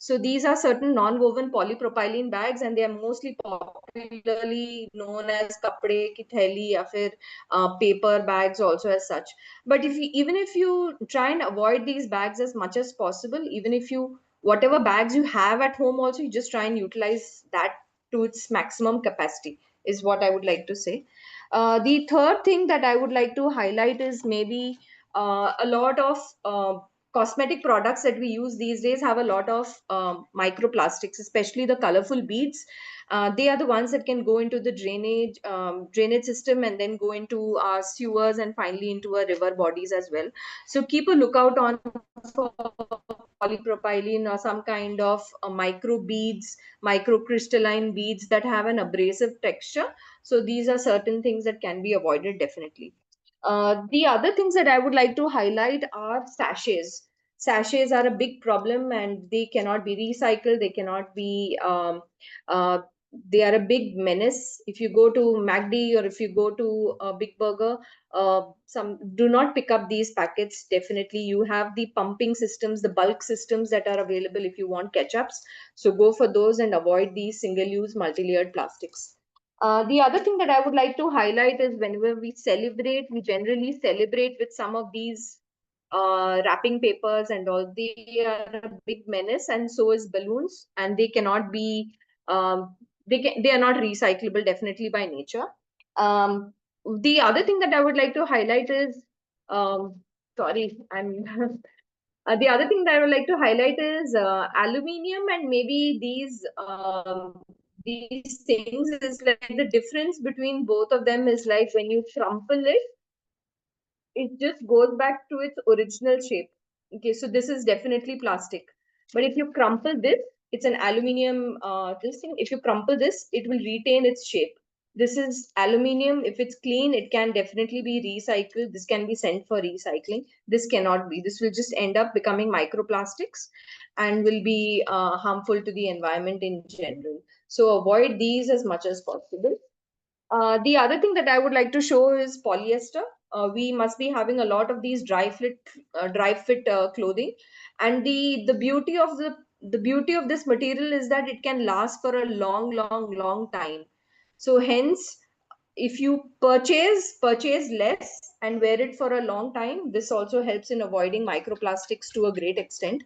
So these are certain non-woven polypropylene bags, and they are mostly popularly known as kapde ki theli ya fir paper bags also as such. But even if you try and avoid these bags as much as possible, even if you whatever bags you have at home also, you just try and utilize that to its maximum capacity is what I would like to say. The third thing that I would like to highlight is maybe a lot of cosmetic products that we use these days have a lot of microplastics, especially the colorful beads. They are the ones that can go into the drainage system and then go into our sewers and finally into our river bodies as well. So keep a lookout on for polypropylene or some kind of micro beads, microcrystalline beads that have an abrasive texture. So these are certain things that can be avoided definitely. The other things that I would like to highlight are sachets. Sachets are a big problem and they cannot be recycled. They cannot be, they are a big menace. If you go to MACD or if you go to Big Burger, some do not pick up these packets. Definitely, you have the pumping systems, the bulk systems that are available if you want ketchups. So go for those and avoid these single-use multi-layered plastics. The other thing that I would like to highlight is whenever we celebrate, we generally celebrate with some of these wrapping papers and all. They are a big menace, and so is balloons, and they cannot be, they are not recyclable definitely by nature. Um, the other thing that I would like to highlight is, sorry, I'm the other thing that I would like to highlight is aluminium and maybe these things is like the difference between both of them is like when you crumple it, it just goes back to its original shape. Okay, so this is definitely plastic. But if you crumple this, it's an aluminium this thing. If you crumple this, it will retain its shape. This is aluminium. If it's clean, it can definitely be recycled. This can be sent for recycling. This cannot be. This will just end up becoming microplastics and will be harmful to the environment in general. So avoid these as much as possible. The other thing that I would like to show is polyester. We must be having a lot of these dry fit clothing, and the beauty of the beauty of this material is that it can last for a long time. So hence, if you purchase less and wear it for a long time, this also helps in avoiding microplastics to a great extent.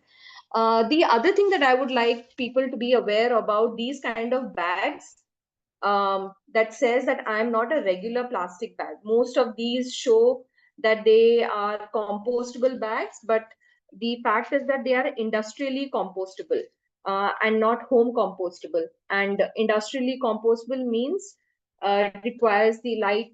The other thing that I would like people to be aware about these kind of bags that says that I'm not a regular plastic bag. Most of these show that they are compostable bags, but the fact is that they are industrially compostable and not home compostable. And industrially compostable means requires the right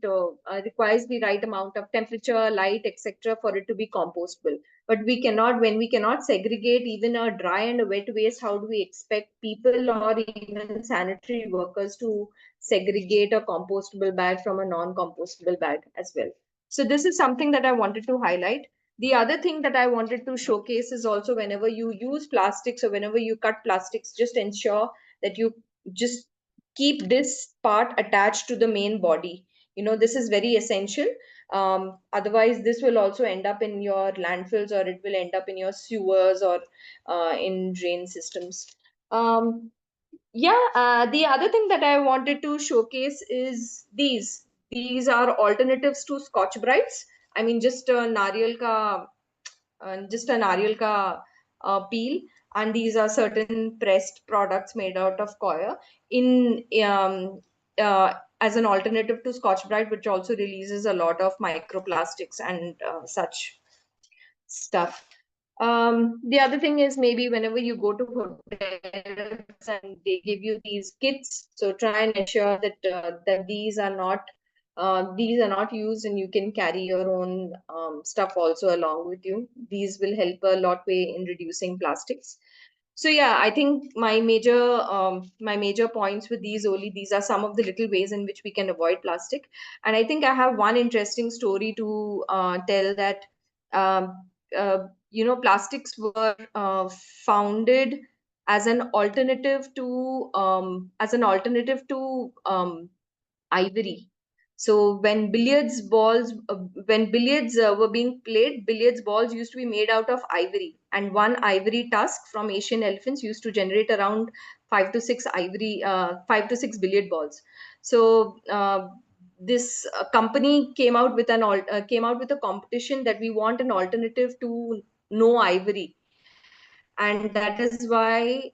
amount of temperature, light, etc. for it to be compostable. But when we cannot segregate even a dry and a wet waste, how do we expect people or even sanitary workers to segregate a compostable bag from a non-compostable bag as well? So this is something that I wanted to highlight. The other thing that I wanted to showcase is also whenever you use plastics or whenever you cut plastics, just ensure that you just keep this part attached to the main body. This is very essential. Otherwise, this will also end up in your landfills or it will end up in your sewers or in drain systems. The other thing that I wanted to showcase is these. These are alternatives to Scotch Brights. I mean, just a nariyal ka peel, and these are certain pressed products made out of coir in as an alternative to Scotch Brite, which also releases a lot of microplastics and such stuff. The other thing is maybe whenever you go to hotels and they give you these kits, so try and ensure that these are not used and you can carry your own stuff also along with you. These will help a lot way in reducing plastics. So yeah, I think my major points with these are some of the little ways in which we can avoid plastic. And I think I have one interesting story to tell that um, plastics were founded as an alternative to ivory. So when billiards were being played, billiards balls used to be made out of ivory, and one ivory tusk from Asian elephants used to generate around 5 to 6 billiard balls. So this company came out with a competition that we want an alternative to no ivory, and that is why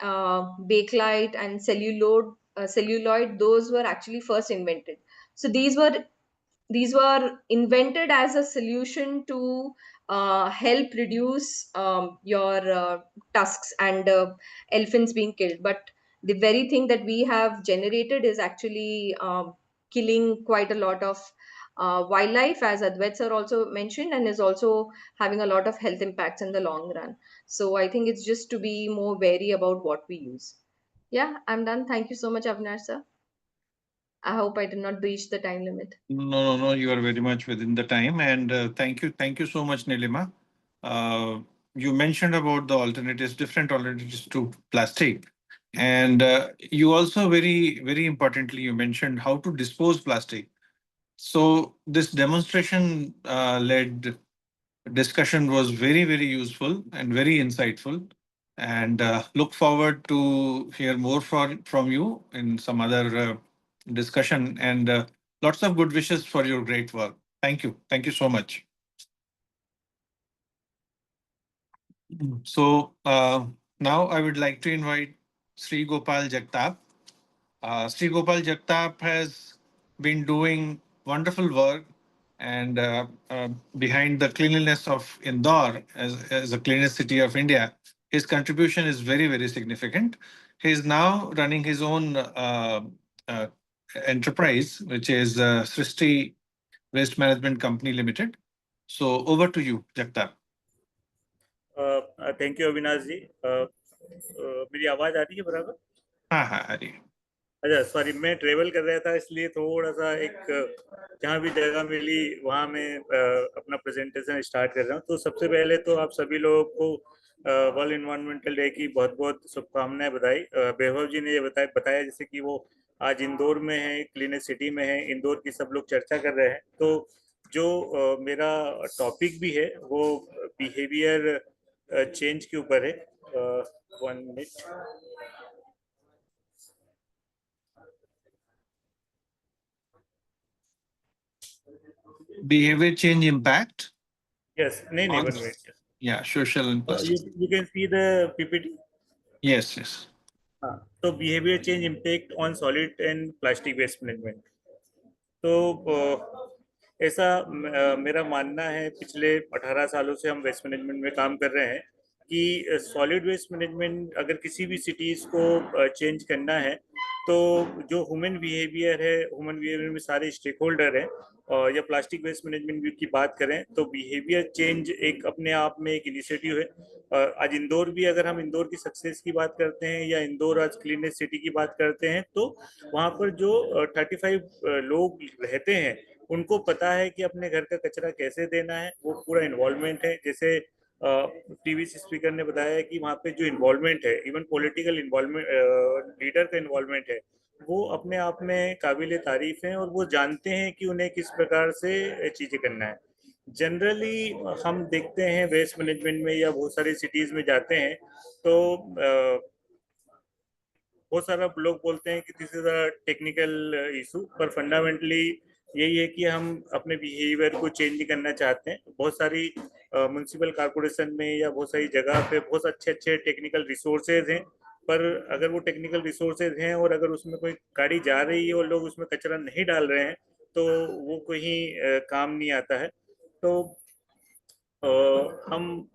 bakelite and celluloid, those were actually first invented. So these were invented as a solution to help reduce your tusks and elephants being killed. But the very thing that we have generated is actually killing quite a lot of wildlife, as Advait sir also mentioned, and is also having a lot of health impacts in the long run. So I think it's just to be more wary about what we use. Yeah, I'm done. Thank you so much, Avinash sir. I hope I did not breach the time limit. No, no, no. You are very much within the time, and thank you so much, Nilima. Uh, you mentioned about the alternatives, different alternatives to plastic, and you also very importantly you mentioned how to dispose plastic. So this demonstration led discussion was very useful and very insightful, and look forward to hear more from you in some other discussion, and lots of good wishes for your great work. Thank you so much. So now I would like to invite Sri Gopal Jagtap. Sri Gopal Jagtap has been doing wonderful work, and behind the cleanliness of Indore as a cleanest city of India, his contribution is very significant. He is now running his own uh, enterprise, which is Srishti Waste Management Company Limited. So over to you, Jagtap. Thank you Avinash ji. मेरी आवाज आ रही है बराबर? हाँ हाँ आ रही है. अच्छा, सॉरी, मैं ट्रेवल कर रहा था इसलिए थोड़ा सा जहाँ भी जगह मिली वहाँ मैं अपना प्रेजेंटेशन स्टार्ट कर रहा हूँ. तो सबसे पहले तो आप सभी लोगों को वर्ल्ड इन्वायरमेंटल डे की बहुत बहुत शुभकामनाएं, बधाई. वैभव जी ने ये बताया जैसे कि वो आज इंदौर में है, क्लीनेस्ट सिटी में है, इंदौर की सब लोग चर्चा कर रहे हैं. तो जो मेरा टॉपिक भी है वो बिहेवियर चेंज के ऊपर है. 1 minute. Behavior change impact? Yes, no, 1 minute. Yeah, social and plastic. You can see the PPT. Yes. So behavior change impact on solid and plastic waste management. तो ऐसा मेरा मानना है, पिछले 18 सालों से हम वेस्ट मैनेजमेंट में काम कर रहे हैं कि सॉलिड वेस्ट मैनेजमेंट अगर किसी भी सिटीज़ को चेंज करना है तो जो ह्यूमन बिहेवियर है, ह्यूमन बिहेवियर में सारे स्टेक होल्डर हैं, या प्लास्टिक वेस्ट मैनेजमेंट की बात करें तो बिहेवियर चेंज एक अपने आप में एक इनिशिएटिव है. आज इंदौर भी, अगर हम इंदौर की सक्सेस की बात करते हैं या इंदौर आज क्लीनेस्ट सिटी की बात करते हैं, तो वहाँ पर जो 35 लोग रहते हैं उनको पता है कि अपने घर का कचरा कैसे देना है. वो पूरा इन्वॉल्वमेंट है. जैसे टीवी स्पीकर ने बताया कि वहाँ पे जो इन्वॉल्वमेंट है, इवन पॉलिटिकल इन्वॉल्वमेंट, लीडर का इन्वॉल्वमेंट है, वो अपने आप में काबिल तारीफ है और वो जानते हैं कि उन्हें किस प्रकार से चीज़ें करना है. जनरली हम देखते हैं वेस्ट मैनेजमेंट में या बहुत सारी सिटीज़ में जाते हैं तो बहुत सारा लोग बोलते हैं कि this is a technical issue, पर फंडामेंटली यही है कि हम अपने बिहेवियर को चेंज नहीं करना चाहते हैं. बहुत सारी म्यूनसिपल कॉर्पोरेशन में या बहुत सारी जगह पे बहुत अच्छे टेक्निकल रिसोर्सेज हैं, पर अगर वो टेक्निकल रिसोर्सेज हैं और अगर उसमें कोई गाड़ी जा रही है और लोग उसमें कचरा नहीं डाल रहे हैं तो वो कहीं काम नहीं आता है. तो हम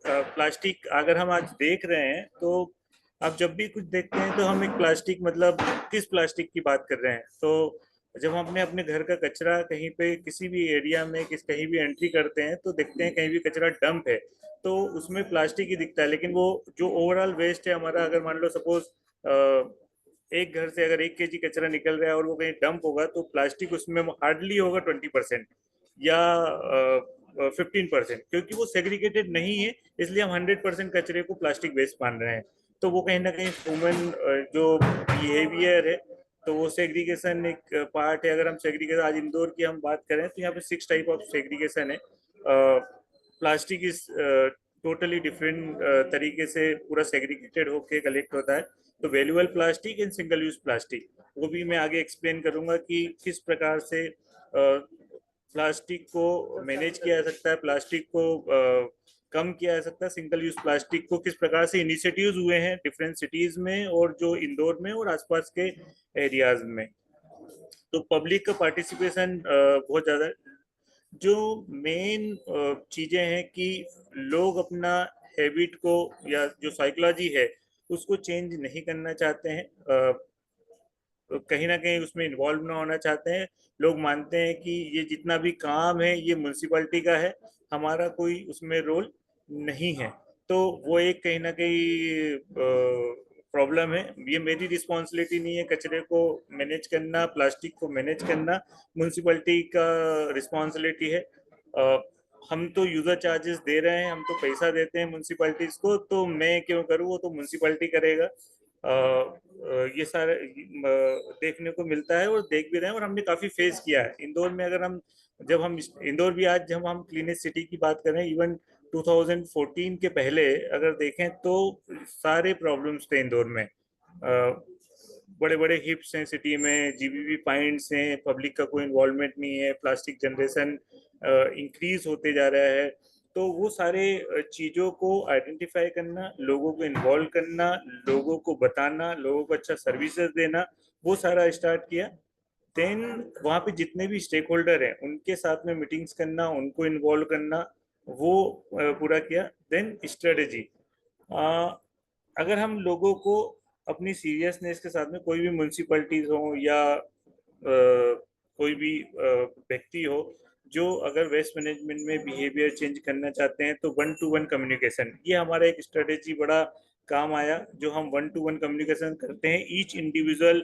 प्लास्टिक अगर हम आज देख रहे हैं तो आप जब भी कुछ देखते हैं तो हम एक प्लास्टिक, मतलब किस प्लास्टिक की बात कर रहे हैं. तो जब हम अपने घर का कचरा कहीं पे किसी भी एरिया में कहीं भी एंट्री करते हैं तो देखते हैं कहीं भी कचरा डंप है तो उसमें प्लास्टिक ही दिखता है. लेकिन वो जो ओवरऑल वेस्ट है हमारा, अगर मान लो सपोज एक घर से अगर 1 kg कचरा निकल रहा है और वो कहीं डंप होगा तो प्लास्टिक उसमें हार्डली होगा 20% या 15%, क्योंकि वो सेग्रीगेटेड नहीं है. इसलिए हम 100% कचरे को प्लास्टिक वेस्ट मान रहे हैं. तो वो कहीं ना कहीं ह्यूमन जो बिहेवियर है, तो वो सेग्रीगेशन एक पार्ट है। अगर हम सेग्रीगेशन आज इंदौर की हम बात करें तो यहाँ पे 6 टाइप ऑफ सेग्रीगेशन है। प्लास्टिक इज टोटली डिफरेंट तरीके से पूरा सेग्रीगेटेड होके कलेक्ट होता है। तो valuable plastic and single use plastic, वो भी मैं आगे एक्सप्लेन करूंगा कि किस प्रकार से प्लास्टिक को मैनेज किया जा सकता है, प्लास्टिक को कम किया जा सकता है, सिंगल यूज प्लास्टिक को किस प्रकार से इनिशिएटिव्स हुए हैं डिफरेंट सिटीज में और जो इंदौर में और आसपास के एरियाज में। तो पब्लिक का पार्टिसिपेशन बहुत ज़्यादा। जो मेन चीज़ें हैं कि लोग अपना हैबिट को या जो साइकोलॉजी है उसको चेंज नहीं करना चाहते हैं, कहीं ना कहीं उसमें इन्वॉल्व ना होना चाहते हैं। लोग मानते हैं कि ये जितना भी काम है ये म्यूनसिपैलिटी का है, हमारा कोई उसमें रोल नहीं है। तो वो एक कहीं ना कहीं प्रॉब्लम है। ये मेरी रिस्पॉन्सिबिलिटी नहीं है कचरे को मैनेज करना, प्लास्टिक को मैनेज करना, म्यूनसिपैलिटी का रिस्पॉन्सिबिलिटी है। हम तो यूजर चार्जेस दे रहे हैं, हम तो पैसा देते हैं म्यूनसिपैलिटीज को, तो मैं क्यों करूँ, वो तो म्यूनसिपैलिटी करेगा। ये सारे देखने को मिलता है और देख भी रहे हैं और हमने काफी फेस किया है इंदौर में। अगर हम जब हम इंदौर भी आज जब हम क्लीनेस्ट सिटी की बात करें, इवन 2014 के पहले अगर देखें तो सारे प्रॉब्लम्स थे इंदौर में। बड़े बड़े हिप्स हैं सिटी में, जीबीबी पॉइंट्स हैं, पब्लिक का कोई इन्वॉल्वमेंट नहीं है, प्लास्टिक जनरेशन इंक्रीज होते जा रहा है। तो वो सारे चीज़ों को आइडेंटिफाई करना, लोगों को इन्वॉल्व करना, लोगों को बताना, लोगों को अच्छा सर्विसेज देना, वो सारा स्टार्ट किया। देन वहाँ पे जितने भी स्टेक होल्डर हैं उनके साथ में मीटिंग्स करना, उनको इन्वॉल्व करना, वो पूरा किया। देन स्ट्रेटेजी, अगर हम लोगों को अपनी सीरियसनेस के साथ में, कोई भी म्यूनसिपैलिटीज हो या कोई भी व्यक्ति हो जो अगर वेस्ट मैनेजमेंट में बिहेवियर चेंज करना चाहते हैं, तो 1-to-1 कम्युनिकेशन, ये हमारा एक स्ट्रेटेजी बड़ा काम आया। जो हम 1-to-1 कम्युनिकेशन करते हैं ईच इंडिविजुअल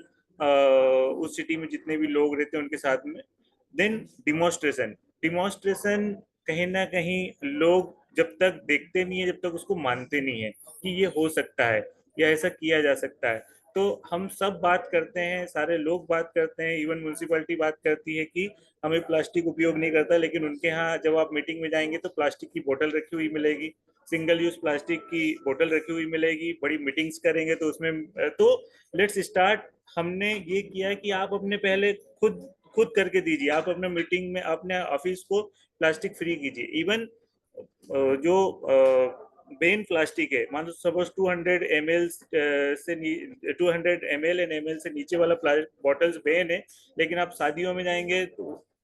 उस सिटी में जितने भी लोग रहते हैं उनके साथ में। देन डिमॉन्स्ट्रेशन, डिमॉन्स्ट्रेशन कहीं ना कहीं लोग जब तक देखते नहीं है, जब तक उसको मानते नहीं है कि ये हो सकता है या ऐसा किया जा सकता है। तो हम सब बात करते हैं, सारे लोग बात करते हैं, इवन म्यूनसिपैलिटी बात करती है कि हमें प्लास्टिक उपयोग नहीं करता, लेकिन उनके यहाँ जब आप मीटिंग में जाएंगे तो प्लास्टिक की बोतल रखी हुई मिलेगी, सिंगल यूज प्लास्टिक की बोतल रखी हुई मिलेगी। बड़ी मीटिंग्स करेंगे तो उसमें तो लेट्स स्टार्ट। हमने ये किया कि आप अपने पहले खुद करके दीजिए, आप अपने मीटिंग में अपने ऑफिस को प्लास्टिक फ्री कीजिए। इवन जो बेन प्लास्टिक है, मान लो सपोज 200 ml से 200 ml एंड ml से नीचे वाला बॉटल्स बेन है, लेकिन आप शादियों में जाएंगे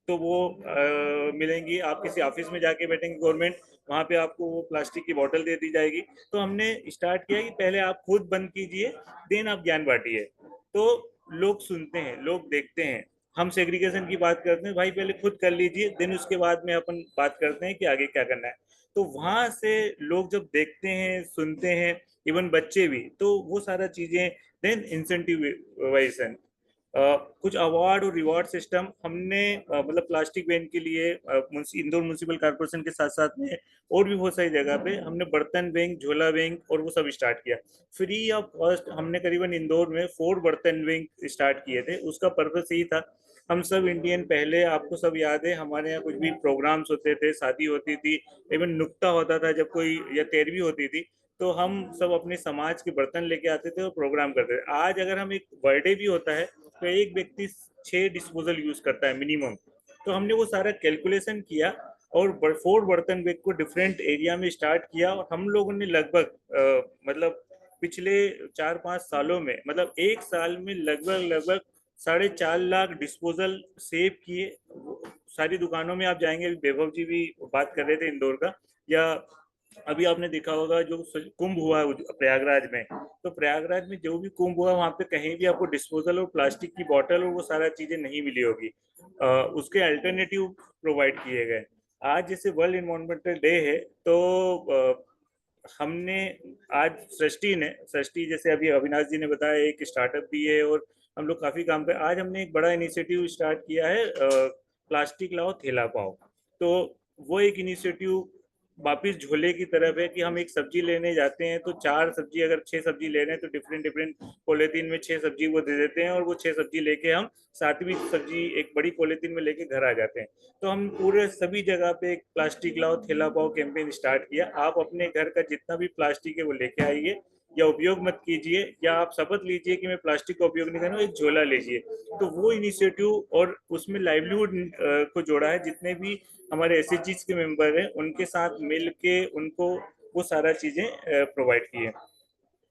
तो वो मिलेंगी। आप किसी ऑफिस में जाके बैठेंगे गवर्नमेंट, वहाँ पे आपको वो प्लास्टिक की बोतल दे दी जाएगी। तो हमने स्टार्ट किया कि पहले आप खुद बंद कीजिए, देन आप ज्ञान बांटिए। तो लोग सुनते हैं, लोग देखते हैं। हम सेग्रीगेशन की बात करते हैं, भाई पहले खुद कर लीजिए, देन उसके बाद में अपन बात करते हैं कि आगे क्या करना है। तो वहां से लोग जब देखते हैं, सुनते हैं, इवन बच्चे भी, तो वो सारा चीजें। देन इंसेंटिवाइजेशन, कुछ अवार्ड और रिवॉर्ड सिस्टम हमने मतलब प्लास्टिक बैन के लिए इंदौर म्यूनसिपल कॉर्पोरेशन के साथ साथ में और भी बहुत सारी जगह पे हमने बर्तन बैंक, झोला बैंक और वो सब स्टार्ट किया फ्री ऑफ कॉस्ट। हमने करीबन इंदौर में 4 बर्तन बैंक स्टार्ट किए थे। उसका पर्पस यही था, हम सब इंडियन, पहले आपको सब याद है हमारे यहाँ कुछ भी प्रोग्राम्स होते थे, शादी होती थी, इवन नुक्ता होता था जब कोई, या तेरहवीं होती थी, तो हम सब अपने समाज के बर्तन लेके आते थे और प्रोग्राम करते थे। आज अगर हम एक बर्थडे भी होता है तो एक व्यक्ति 6 डिस्पोजल यूज करता है मिनिमम। तो हमने वो सारा कैलकुलेशन किया और 4 बर्तन बैग को डिफरेंट एरिया में स्टार्ट किया। और हम लोगों ने लगभग मतलब पिछले 4-5 सालों में, मतलब एक साल में लगभग 4.5 लाख डिस्पोजल सेव किए। सारी दुकानों में आप जाएंगे, वैभव जी भी बात कर रहे थे इंदौर का, या अभी आपने देखा होगा जो कुंभ हुआ प्रयागराज में, तो प्रयागराज में जो भी कुंभ हुआ वहाँ पे कहीं भी आपको डिस्पोजल और प्लास्टिक की बोतल और वो सारा चीजें नहीं मिली होगी। उसके अल्टरनेटिव प्रोवाइड किए गए। आज जैसे वर्ल्ड इन्वायरमेंटल डे है, तो हमने आज सृष्टि जैसे अभी अविनाश जी ने बताया, एक स्टार्टअप भी है और हम लोग काफी काम कर। आज हमने एक बड़ा इनिशिएटिव स्टार्ट किया है, प्लास्टिक लाओ थैला पाओ। तो वो एक इनिशिएटिव वापिस झोले की तरफ है कि हम एक सब्जी लेने जाते हैं तो 4 सब्जी, अगर 6 सब्जी ले रहे हैं तो डिफरेंट डिफरेंट पॉलिथीन में 6 सब्जी वो दे देते हैं, और वो 6 सब्जी लेके हम 7वीं सब्जी एक बड़ी पॉलिथीन में लेके घर आ जाते हैं। तो हम पूरे सभी जगह पे एक प्लास्टिक लाओ थैला पाओ कैंपेन स्टार्ट किया। आप अपने घर का जितना भी प्लास्टिक है वो लेके आइए, या उपयोग मत कीजिए, या आप शपथ लीजिए कि मैं प्लास्टिक का उपयोग नहीं करूँगा, एक झोला लीजिए। तो वो इनिशिएटिव, और उसमें लाइवलीहुड को जोड़ा है, जितने भी हमारे एसएचजीज के मेंबर हैं उनके साथ मिल के उनको वो सारा चीजें प्रोवाइड की है।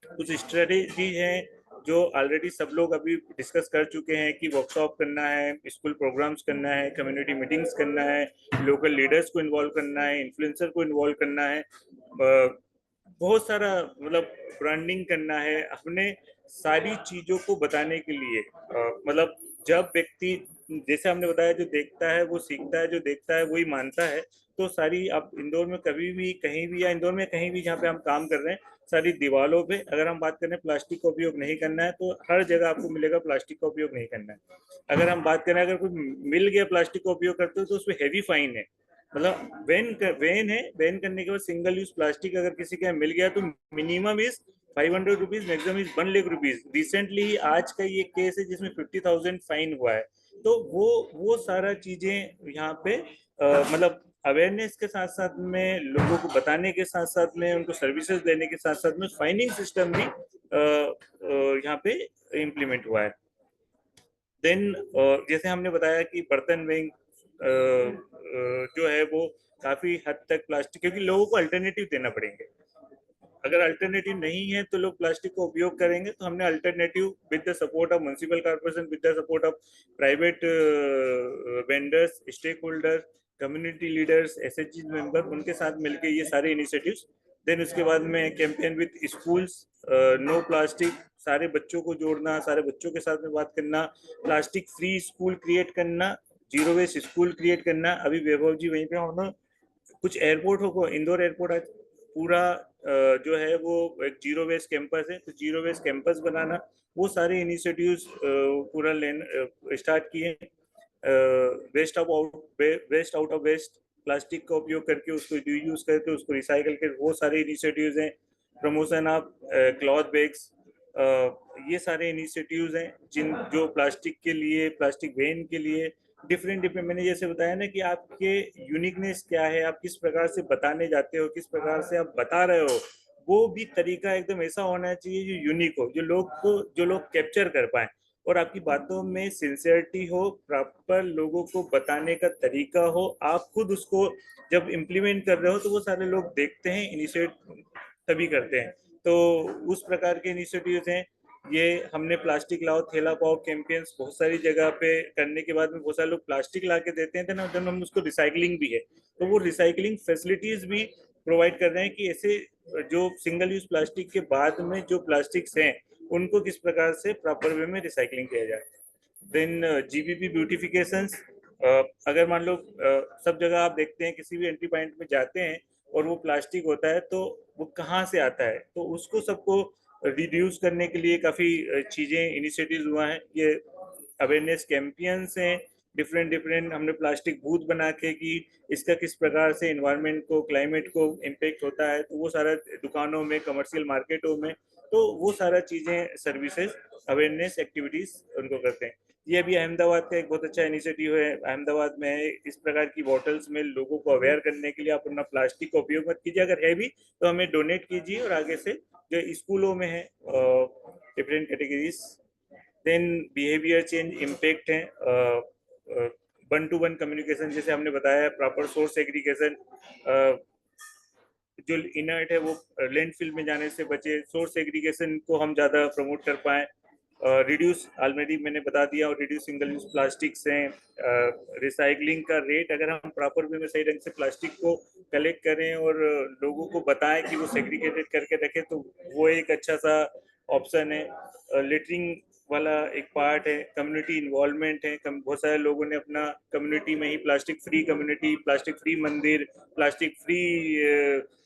कुछ स्ट्रेटेजी हैं जो ऑलरेडी सब लोग अभी डिस्कस कर चुके हैं कि वर्कशॉप करना है, स्कूल प्रोग्राम्स करना है, कम्युनिटी मीटिंग्स करना है, लोकल लीडर्स को इन्वॉल्व करना है, इन्फ्लुएंसर को इन्वॉल्व करना है, बहुत सारा मतलब ब्रांडिंग करना है, अपने सारी चीजों को बताने के लिए। मतलब जब व्यक्ति, जैसे हमने बताया, जो देखता है वो सीखता है, जो देखता है वही मानता है। तो सारी आप इंदौर में कभी भी कहीं भी, या इंदौर में कहीं भी जहाँ पे हम काम कर रहे हैं, सारी दीवारों पे अगर हम बात करें प्लास्टिक का उपयोग नहीं करना है, तो हर जगह आपको मिलेगा प्लास्टिक का उपयोग नहीं करना है। अगर हम बात करें, अगर कोई मिल गया प्लास्टिक का उपयोग करते हो तो उसमें हैवी फाइन है। मतलब बैन है, बैन करने के बाद सिंगल यूज प्लास्टिक अगर किसी के यहाँ मिल गया तो minimum is 500 rupees, maximum is 1 lakh rupees. Recently आज का ये केस है जिसमें 50,000 फाइन हुआ है। तो वो सारा चीजें यहाँ पे मतलब अवेयरनेस के साथ साथ में, लोगों को बताने के साथ साथ में, उनको सर्विसेज देने के साथ साथ में फाइनिंग सिस्टम भी यहाँ पे इम्प्लीमेंट हुआ है। देन जैसे हमने बताया कि बर्तन बैंक जो है वो काफी हद तक प्लास्टिक, क्योंकि लोगों को अल्टरनेटिव देना पड़ेंगे। अगर अल्टरनेटिव नहीं है तो लोग प्लास्टिक का उपयोग करेंगे। तो हमने alternative with the support of municipal corporation, with the support of private vendors, stakeholder, community leaders, SHG member, उनके साथ मिलकर ये सारे इनिशिएटिव्स। देन उसके बाद में campaign with schools, no plastic, सारे बच्चों को जोड़ना, सारे बच्चों के साथ में बात करना, प्लास्टिक फ्री स्कूल क्रिएट करना, जीरो वेस्ट स्कूल क्रिएट करना। अभी वैभव जी वहीं पे होना, कुछ एयरपोर्ट हो, इंदौर एयरपोर्ट आज पूरा जो है वो एक जीरो वेस्ट कैंपस है, तो जीरो वेस्ट कैंपस बनाना, वो सारे इनिशिएटिव्स पूरा स्टार्ट किए। Waste out of waste, plastic का उपयोग करके उसको रीयूज करके उसको रिसाइकल करके, वो सारे इनिशिएटिव्स हैं। प्रमोशन ऑफ क्लॉथ बैग्स, ये सारे इनिशिएटिव्स हैं जिन जो प्लास्टिक के लिए, प्लास्टिक बैन के लिए डिफरेंट डिफरेंट, मैंने जैसे बताया ना कि आपके यूनिकनेस क्या है, आप किस प्रकार से बताने जाते हो, किस प्रकार से आप बता रहे हो, वो भी तरीका एकदम ऐसा होना चाहिए जो यूनिक हो, जो लोग कैप्चर कर पाए, और आपकी बातों में सिंसियरिटी हो, प्रॉपर लोगों को बताने का तरीका हो। आप खुद उसको जब इम्प्लीमेंट कर रहे हो तो वो सारे लोग देखते हैं, इनिशिएट तभी करते हैं। तो उस प्रकार के इनिशिएटिव्स हैं ये। हमने प्लास्टिक लाओ थैला पाओ कैंपेन्स बहुत सारी जगह पे करने के बाद में बहुत सारे लोग प्लास्टिक ला के देते हैं ना, जब हम उसको रिसाइकलिंग भी है, तो वो रिसाइकलिंग फैसिलिटीज भी प्रोवाइड कर रहे हैं कि ऐसे जो सिंगल यूज प्लास्टिक के बाद में जो प्लास्टिक्स हैं उनको किस प्रकार से प्रॉपर वे में रिसाइकलिंग किया जाए। देन जीबीपी ब्यूटिफिकेशंस, अगर मान लो सब जगह आप देखते हैं किसी भी एंट्री पॉइंट में जाते हैं और वो प्लास्टिक होता है तो वो कहाँ से आता है, तो उसको सबको रिड्यूस करने के लिए काफ़ी चीज़ें इनिशिएटिव्स हुआ है। ये अवेयरनेस कैंपेन्स हैं डिफरेंट डिफरेंट। हमने प्लास्टिक बूथ बना के कि इसका किस प्रकार से इन्वायरमेंट को, क्लाइमेट को इम्पेक्ट होता है, तो वो सारा दुकानों में, कमर्शियल मार्केटों में, तो वो सारा चीज़ें सर्विसेज अवेयरनेस एक्टिविटीज़ उनको करते हैं। ये अभी अहमदाबाद का एक बहुत अच्छा इनिशिएटिव है। अहमदाबाद में है इस प्रकार की बॉटल्स में लोगों को अवेयर करने के लिए, आप अपना प्लास्टिक का उपयोग मत कीजिए, अगर है भी तो हमें डोनेट कीजिए, और आगे से जो स्कूलों में है different categories. Then behaviour change impact है, वन टू वन कम्युनिकेशन, जैसे हमने बताया प्रॉपर सोर्स एग्रीगेशन, जो इनर्ट है वो लैंडफिल में जाने से बचे, सोर्स एग्रीगेशन को हम ज़्यादा प्रमोट कर पाएँ। रिड्यूस ऑलरेडी मैंने बता दिया, और रिड्यूस सिंगल यूज प्लास्टिक्स हैं। रिसाइकलिंग का रेट, अगर हम प्रॉपर वे में सही ढंग से प्लास्टिक को कलेक्ट करें और लोगों को बताएं कि वो सेग्रीगेटेड करके रखें, तो वो एक अच्छा सा ऑप्शन है। लिटरिंग वाला एक पार्ट है, कम्युनिटी इन्वॉल्वमेंट है। बहुत सारे लोगों ने अपना कम्युनिटी में ही plastic free community, plastic free मंदिर, plastic free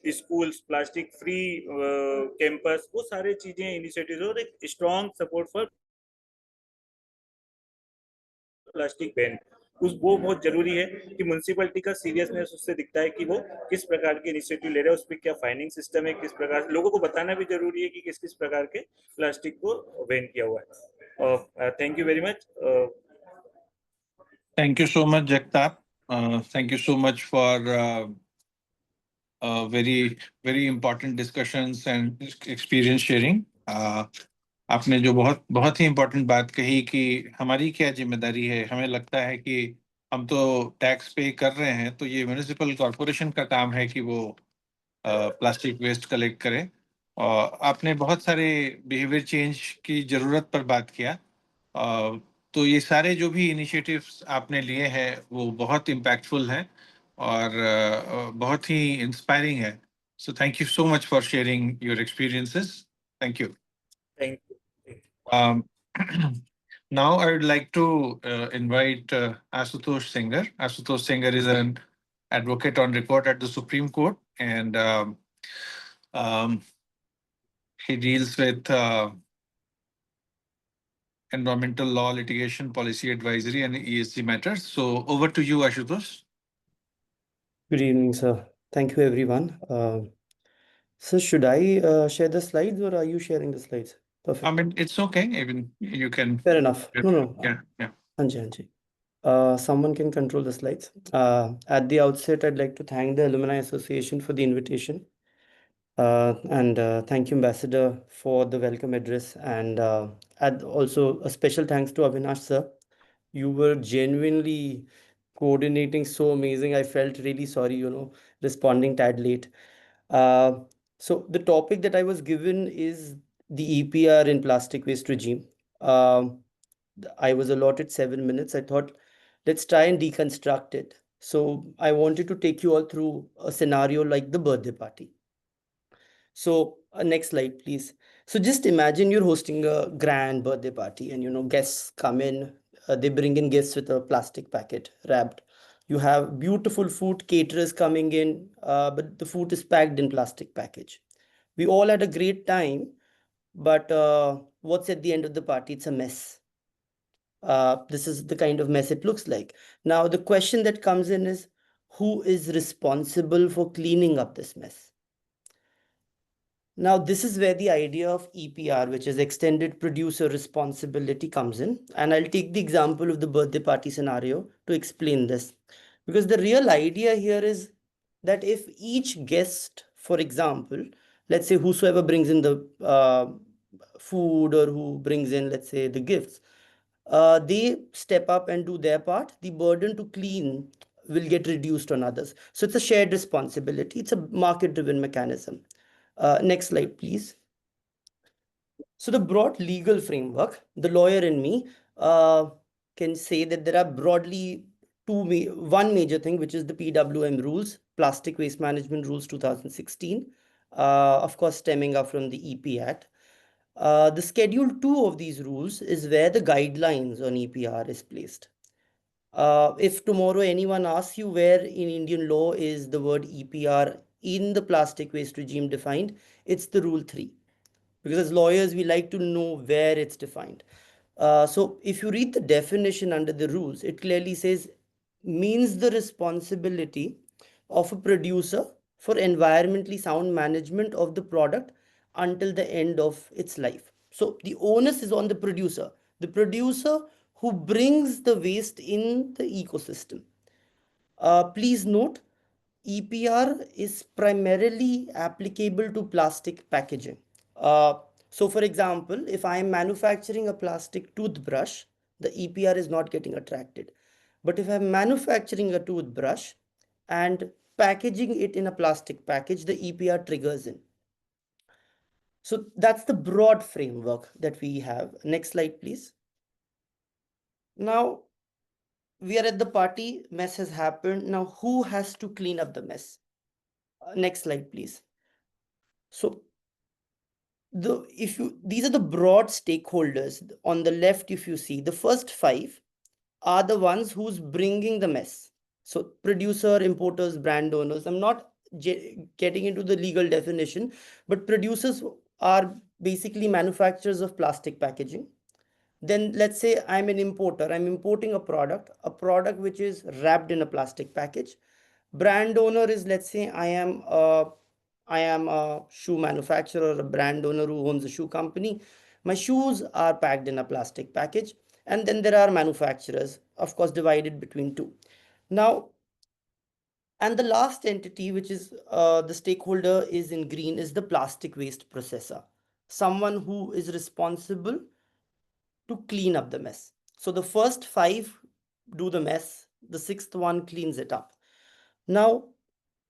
schools, plastic free campus, वो सारे चीजें इनिशिएटिव और एक strong support for plastic ban, वो बहुत जरूरी है कि म्यूनसिपलिटी का सीरियसनेस उससे दिखता है कि वो किस प्रकार के इनिशिएटिव ले रहे हैं, उस पर क्या फाइनिंग सिस्टम है, किस प्रकार लोगों को बताना भी जरूरी है कि किस किस प्रकार के प्लास्टिक को बैन किया हुआ है। Thank you very much. Thank you so much, Jagtap. Thank you so much for very, very important discussions and experience sharing. आपने जो बहुत बहुत ही इम्पोर्टेंट बात कही कि हमारी क्या जिम्मेदारी है। हमें लगता है कि हम तो टैक्स पे कर रहे हैं, तो ये म्यूनिसिपल कॉरपोरेशन का काम है कि वो प्लास्टिक वेस्ट कलेक्ट करे। और आपने बहुत सारे बिहेवियर चेंज की ज़रूरत पर बात किया। तो ये सारे जो भी इनिशिएटिव्स आपने लिए हैं वो बहुत इम्पैक्टफुल हैं और बहुत ही इंस्पायरिंग है। So thank you so much for sharing your experiences. Thank you. Thank you. Now I would like to invite Asutosh Singer. Asutosh Singer is an advocate on record at the Supreme Court, and um, he deals with environmental law, litigation, policy advisory, and ESG matters. So over to you, Ashutosh. Good evening, sir. Thank you, everyone. So should I share the slides or are you sharing the slides? Perfect. I mean, it's okay. Even you can. Fair enough. No. Yeah. Hanji. Someone can control the slides. At the outset, I'd like to thank the Alumni Association for the invitation. And thank you, Ambassador, for the welcome address. And also a special thanks to Avinash, sir. You were genuinely coordinating so amazing. I felt really sorry, responding tad late. So the topic that I was given is the EPR in plastic waste regime. I was allotted 7 minutes. I thought, let's try and deconstruct it. So I wanted to take you all through a scenario like the birthday party. So next slide, please. So just imagine you're hosting a grand birthday party and guests come in. They bring in gifts with a plastic packet wrapped. You have beautiful food caterers coming in, but the food is packed in plastic package. We all had a great time, but what's at the end of the party? It's a mess. This is the kind of mess it looks like. Now, the question that comes in is, who is responsible for cleaning up this mess? Now, this is where the idea of EPR, which is extended producer responsibility, comes in. And I'll take the example of the birthday party scenario to explain this. Because the real idea here is that if each guest, for example, let's say whosoever brings in the food or who brings in, let's say, the gifts, they step up and do their part, the burden to clean will get reduced on others. So it's a shared responsibility. It's a market-driven mechanism. Next slide, please. So the broad legal framework, the lawyer in me can say that there are broadly one major thing, which is the PWM rules, Plastic Waste Management Rules 2016, of course, stemming up from the EP Act. The Schedule 2 of these rules is where the guidelines on EPR is placed. If tomorrow anyone asks you where in Indian law is the word EPR in the plastic waste regime defined, it's the Rule 3. Because as lawyers, we like to know where it's defined. So if you read the definition under the rules, it clearly says means the responsibility of a producer for environmentally sound management of the product until the end of its life. So the onus is on the producer who brings the waste in the ecosystem. Please note, EPR is primarily applicable to plastic packaging. So for example, if I am manufacturing a plastic toothbrush, the EPR is not getting attracted. But if I'm manufacturing a toothbrush and packaging it in a plastic package, the EPR triggers in. So that's the broad framework that we have. Next slide, please. Now, we are at the party, mess has happened. Now, who has to clean up the mess? Next slide, please. So these are the broad stakeholders. On the left, if you see, the first 5 are the ones who's bringing the mess. So producer, importers, brand owners. I'm not getting into the legal definition, but producers are basically manufacturers of plastic packaging. Then let's say I'm an importer, I'm importing a product which is wrapped in a plastic package. Brand owner is, let's say I am a shoe manufacturer, a brand owner who owns a shoe company. My shoes are packed in a plastic package, and then there are manufacturers, of course, divided between two. Now, and the last entity, which is the stakeholder is in green, is the plastic waste processor, someone who is responsible to clean up the mess. So the first five do the mess, the sixth one cleans it up. Now,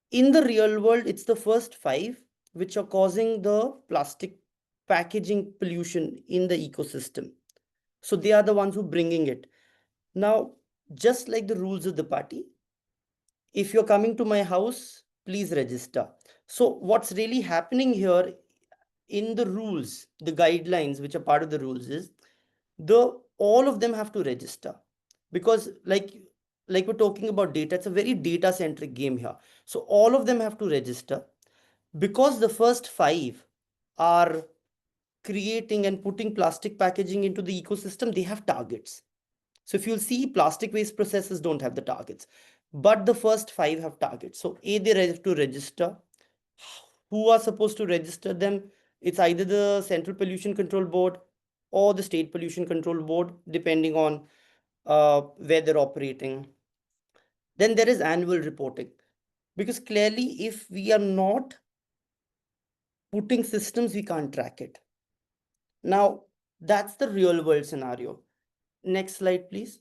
in the real world, it's the first five which are causing the plastic packaging pollution in the ecosystem. So they are the ones who bringing it. Now, just like the rules of the party, if you're coming to my house, please register. So what's really happening here in the rules, the guidelines which are part of the rules is the all of them have to register, because like we're talking about data, it's a very data centric game here. So all of them have to register, because the first five are creating and putting plastic packaging into the ecosystem. They have targets. So if you'll see, plastic waste processors don't have the targets, but the first five have targets. So they have to register. Who are supposed to register them? It's either the Central Pollution Control Board or the State Pollution Control Board, depending on where they're operating. Then there is annual reporting, because clearly, if we are not putting systems, we can't track it. Now, that's the real world scenario. Next slide, please.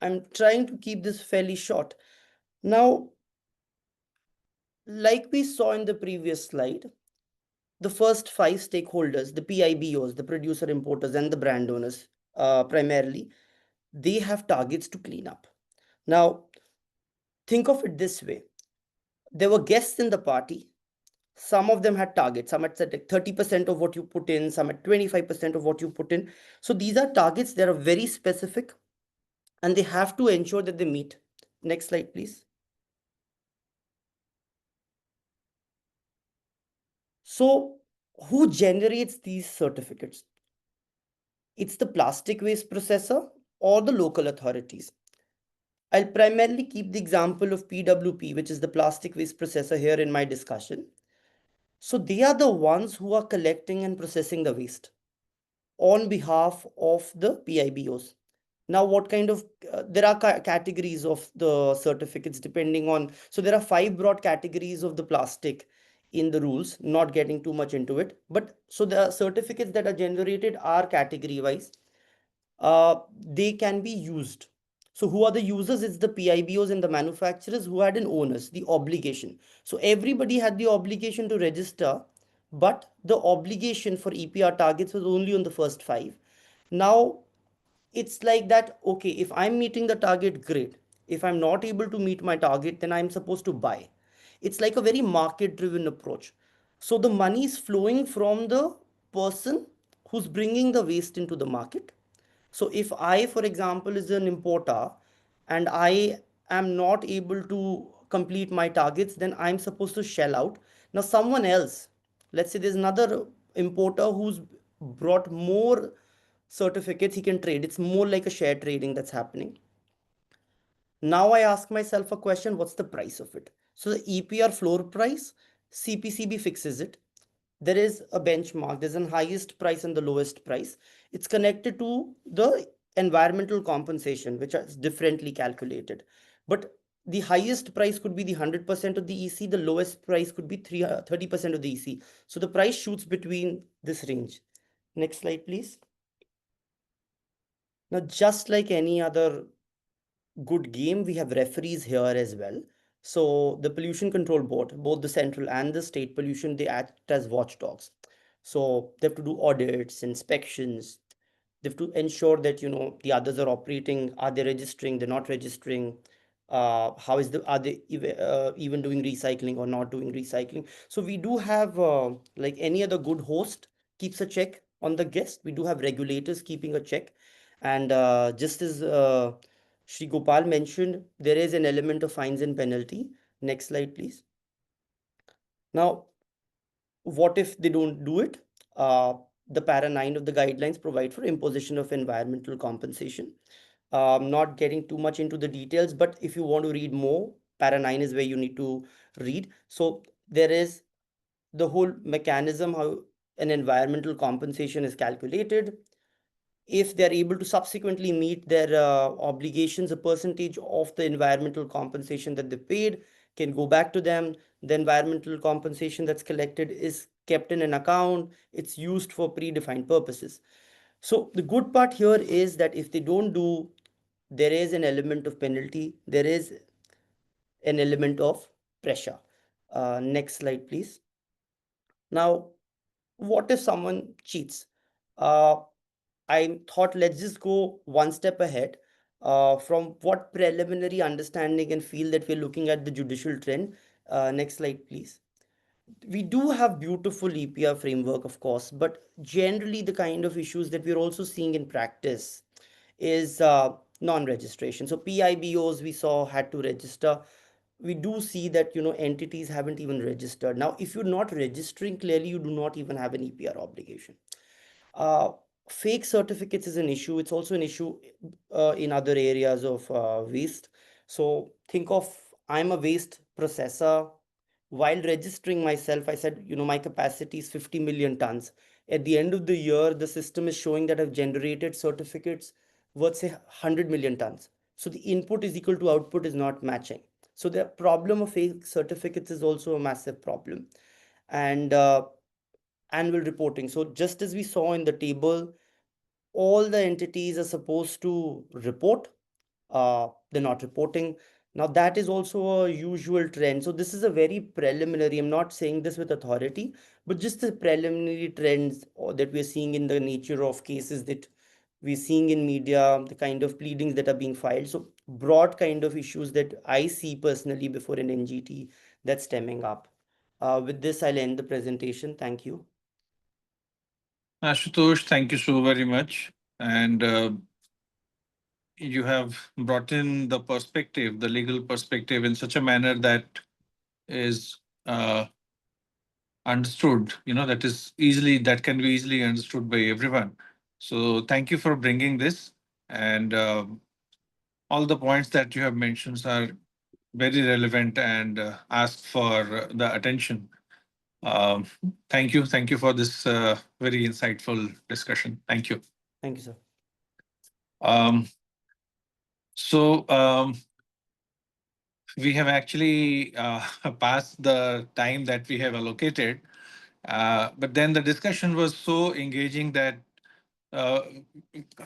I'm trying to keep this fairly short. Now, like we saw in the previous slide, the first five stakeholders, the PIBOs, the producer importers and the brand owners, primarily, they have targets to clean up. Now, think of it this way. There were guests in the party. Some of them had targets. Some had said like 30% of what you put in, some at 25% of what you put in. So these are targets that are very specific, and they have to ensure that they meet. Next slide, please. So who generates these certificates? It's the plastic waste processor or the local authorities. I'll primarily keep the example of PWP, which is the plastic waste processor, here in my discussion. So they are the ones who are collecting and processing the waste on behalf of the PIBOs. Now, what kind of, there are categories of the certificates depending on, so there are five broad categories of the plastic in the rules, not getting too much into it. But so the certificates that are generated are category wise. They can be used. So who are the users? It's the PIBOs and the manufacturers who had an onus, the obligation. So everybody had the obligation to register, but the obligation for EPR targets was only on the first five. Now it's like that, okay, if I'm meeting the target, great. If I'm not able to meet my target, then I'm supposed to buy. It's like a very market driven approach. So the money is flowing from the person who's bringing the waste into the market. So if I, for example, is an importer and I am not able to complete my targets, then I'm supposed to shell out. Now someone else, let's say there's another importer who's brought more certificates, he can trade. It's more like a share trading that's happening. Now I ask myself a question, what's the price of it? So the EPR floor price, CPCB fixes it. There is a benchmark, there's an highest price and the lowest price. It's connected to the environmental compensation, which is differently calculated. But the highest price could be the 100% of the EC, the lowest price could be 30% of the EC. So the price shoots between this range. Next slide, please. Now, just like any other good game, we have referees here as well. So the pollution control board, both the central and the state pollution, they act as watchdogs. So they have to do audits, inspections. They have to ensure that the others are operating. Are they registering? They're not registering. How is are they even doing recycling or not doing recycling? So we do have, like any other good host keeps a check on the guest. We do have regulators keeping a check, and just as Shri Gopal mentioned, there is an element of fines and penalty. Next slide, please. Now, what if they don't do it? the para 9 of the guidelines provide for imposition of environmental compensation. Not getting too much into the details, but if you want to read more, para 9 is where you need to read. So there is the whole mechanism how an environmental compensation is calculated. If they are able to subsequently meet their obligations, a percentage of the environmental compensation that they paid can go back to them. The environmental compensation that's collected is kept in an account. It's used for predefined purposes. So the good part here is that if they don't do, there is an element of penalty, there is an element of pressure. Next slide, please. Now, what if someone cheats? Uh, I thought let's just go one step ahead. From what preliminary understanding and feel that we're looking at the judicial trend. Next slide, please. We do have beautiful EPR framework, of course, but generally the kind of issues that we're also seeing in practice is non-registration. So PIBOs we saw had to register. We do see that entities haven't even registered. Now, if you're not registering, clearly you do not even have an EPR obligation. Uh, Fake certificates is an issue. It's also an issue in other areas of waste. So think of I'm a waste processor. While registering myself, I said, my capacity is 50 million tons. At the end of the year, the system is showing that I've generated certificates worth, say, 100 million tons. So the input is equal to output is not matching. So the problem of fake certificates is also a massive problem. And annual reporting. So just as we saw in the table, all the entities are supposed to report. They're not reporting. Now that is also a usual trend. So this is a very preliminary. I'm not saying this with authority, but just the preliminary trends that we're seeing in the nature of cases that we're seeing in media, the kind of pleadings that are being filed. So broad kind of issues that I see personally before an NGT that's stemming up. With this, I'll end the presentation. Thank you. Ashutosh, thank you so very much. And you have brought in the perspective, the legal perspective, in such a manner that is understood, that can be easily understood by everyone. So thank you for bringing this. And all the points that you have mentioned are very relevant and ask for the attention. Um, Thank you. Thank you for this very insightful discussion. Thank you. Thank you, sir. Um, so we have actually passed the time that we have allocated, but then the discussion was so engaging that uh,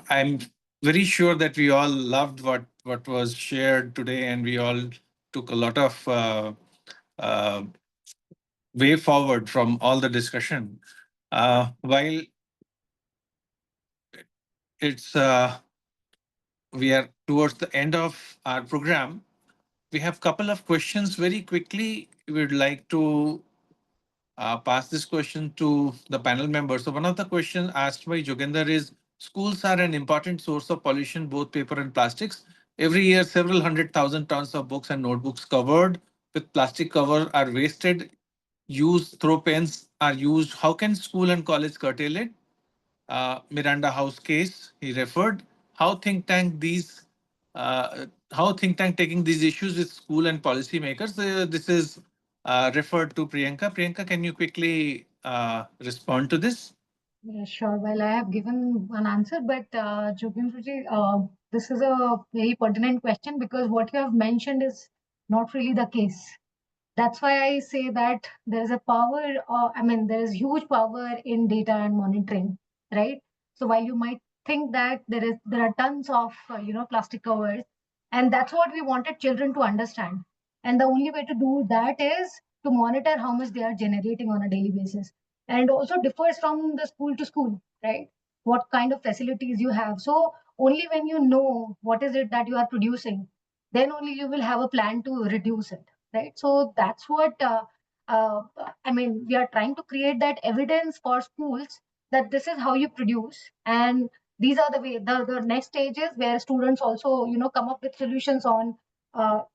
I'm very sure that we all loved what was shared today, and we all took a lot of uh, way forward from all the discussion. While it's we are towards the end of our program, we have a couple of questions very quickly. We would like to pass this question to the panel members. So one of the questions asked by Jogender is, schools are an important source of pollution, both paper and plastics. Every year, several 100,000 tons of books and notebooks covered with plastic cover are wasted. Used throw pens are used. How can school and college curtail it? Miranda House case, he referred. How think tank these, how think tank taking these issues with school and policymakers? This is referred to Priyanka. Priyanka, can you quickly respond to this? Yeah, sure. Well, I have given one answer, but Jogindra this is a very pertinent question because what you have mentioned is not really the case. That's why I say that there is a power, there is huge power in data and monitoring, right? So while you might think that there are tons of plastic covers, and that's what we wanted children to understand. And the only way to do that is to monitor how much they are generating on a daily basis. And it also differs from the school to school, right? What kind of facilities you have. So only when you know what is it that you are producing, then only you will have a plan to reduce it, right? So that's what we are trying to create that evidence for schools that this is how you produce, and these are the way the next stage is where students also come up with solutions on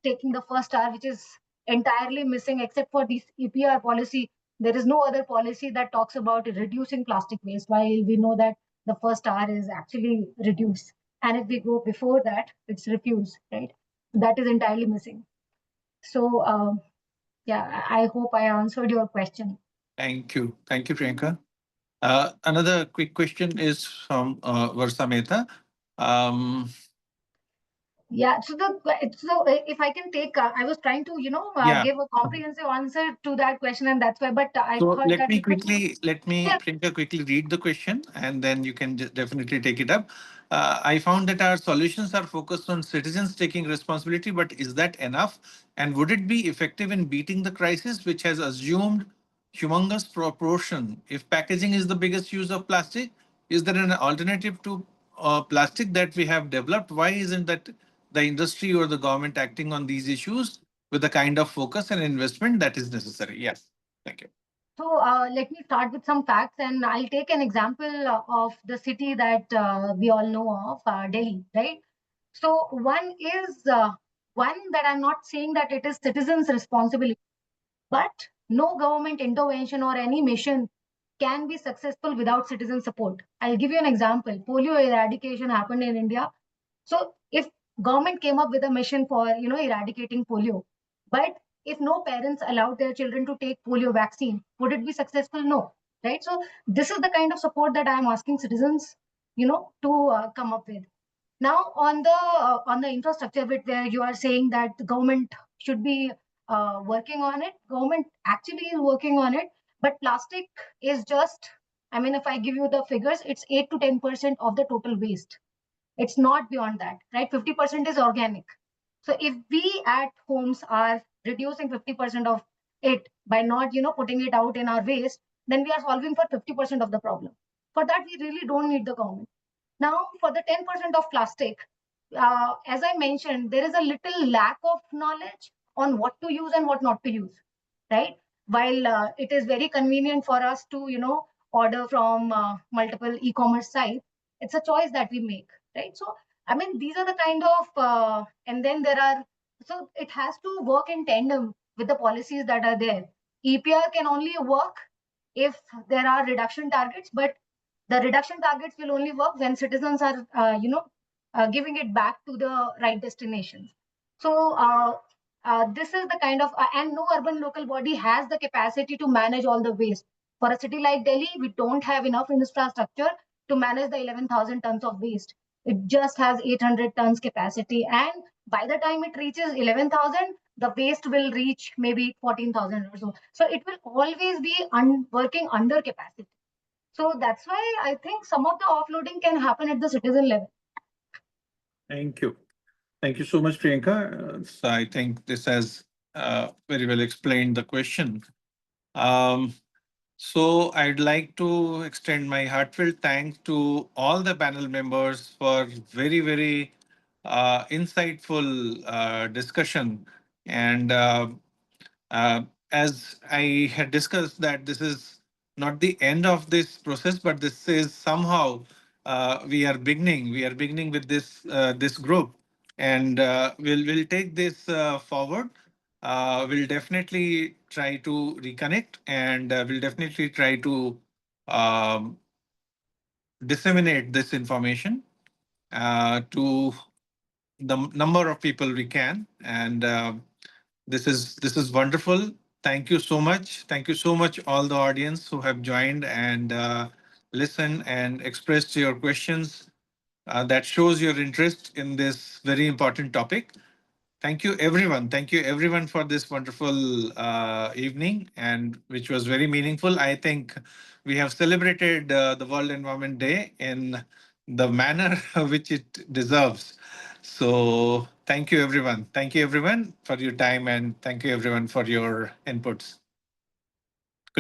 taking the first hour, which is entirely missing except for this EPR policy, There is no other policy that talks about reducing plastic waste, while we know that the first R is actually reduce. And if we go before that, it's refuse, right? That is entirely missing. So, yeah, I hope I answered your question. Thank you. Thank you, Priyanka. Another quick question is from Varsa Mehta. Um, Yeah, so if I can take, I was trying to, yeah. give a comprehensive answer to that question, and that's why. But I So thought that it would. let me, Yeah. Priyanka, quickly read the question and then you can definitely take it up. I found that our solutions are focused on citizens taking responsibility, but is that enough? And would it be effective in beating the crisis, which has assumed humongous proportion? If packaging is the biggest use of plastic, is there an alternative to plastic that we have developed? Why isn't that the industry or the government acting on these issues with the kind of focus and investment that is necessary? Yes. Thank you. So let me start with some facts, and I'll take an example of the city that we all know of, Delhi, right? So one that I'm not saying that it is citizens' responsibility, but no government intervention or any mission can be successful without citizen support. I'll give you an example. Polio eradication happened in India. So if government came up with a mission for eradicating polio, but if no parents allowed their children to take polio vaccine, would it be successful? No, right? So this is the kind of support that I am asking citizens, to come up with. Now on the infrastructure bit, where you are saying that the government should be working on it, government actually is working on it, but plastic is just, I mean, if I give you the figures, it's 8 to 10% of the total waste. It's not beyond that, right? 50% is organic. So if we at homes are reducing 50% of it by not, putting it out in our waste, then we are solving for 50% of the problem. For that, we really don't need the government. Now, for the 10% of plastic, as I mentioned, there is a little lack of knowledge on what to use and what not to use, right? While it is very convenient for us to, order from multiple e-commerce sites, it's a choice that we make, right? So, I mean, these are the kind of, and then there are, so it has to work in tandem with the policies that are there. EPR can only work if there are reduction targets, but the reduction targets will only work when citizens are, giving it back to the right destinations. So this is the kind of, and no urban local body has the capacity to manage all the waste. For a city like Delhi, we don't have enough infrastructure to manage the 11,000 tons of waste. It just has 800 tons capacity. And by the time it reaches 11,000, the waste will reach maybe 14,000 or so. So it will always be working under capacity. So that's why I think some of the offloading can happen at the citizen level. Thank you. Thank you so much, Priyanka. So I think this has very well explained the question. Um, so I'd like to extend my heartfelt thanks to all the panel members for very, very insightful discussion. And uh, as I had discussed, that this is not the end of this process, but this is somehow we are beginning. We are beginning with this group, and we'll take this forward. We'll definitely try to reconnect, and we'll definitely try to um, disseminate this information to the number of people we can. And this is wonderful. Thank you so much. Thank you so much, all the audience who have joined and listened and expressed your questions. That shows your interest in this very important topic. Thank you, everyone. Thank you, everyone, for this wonderful evening, and which was very meaningful. I think we have celebrated the World Environment Day in the manner which it deserves. So, thank you, everyone. Thank you, everyone, for your time, and thank you, everyone, for your inputs.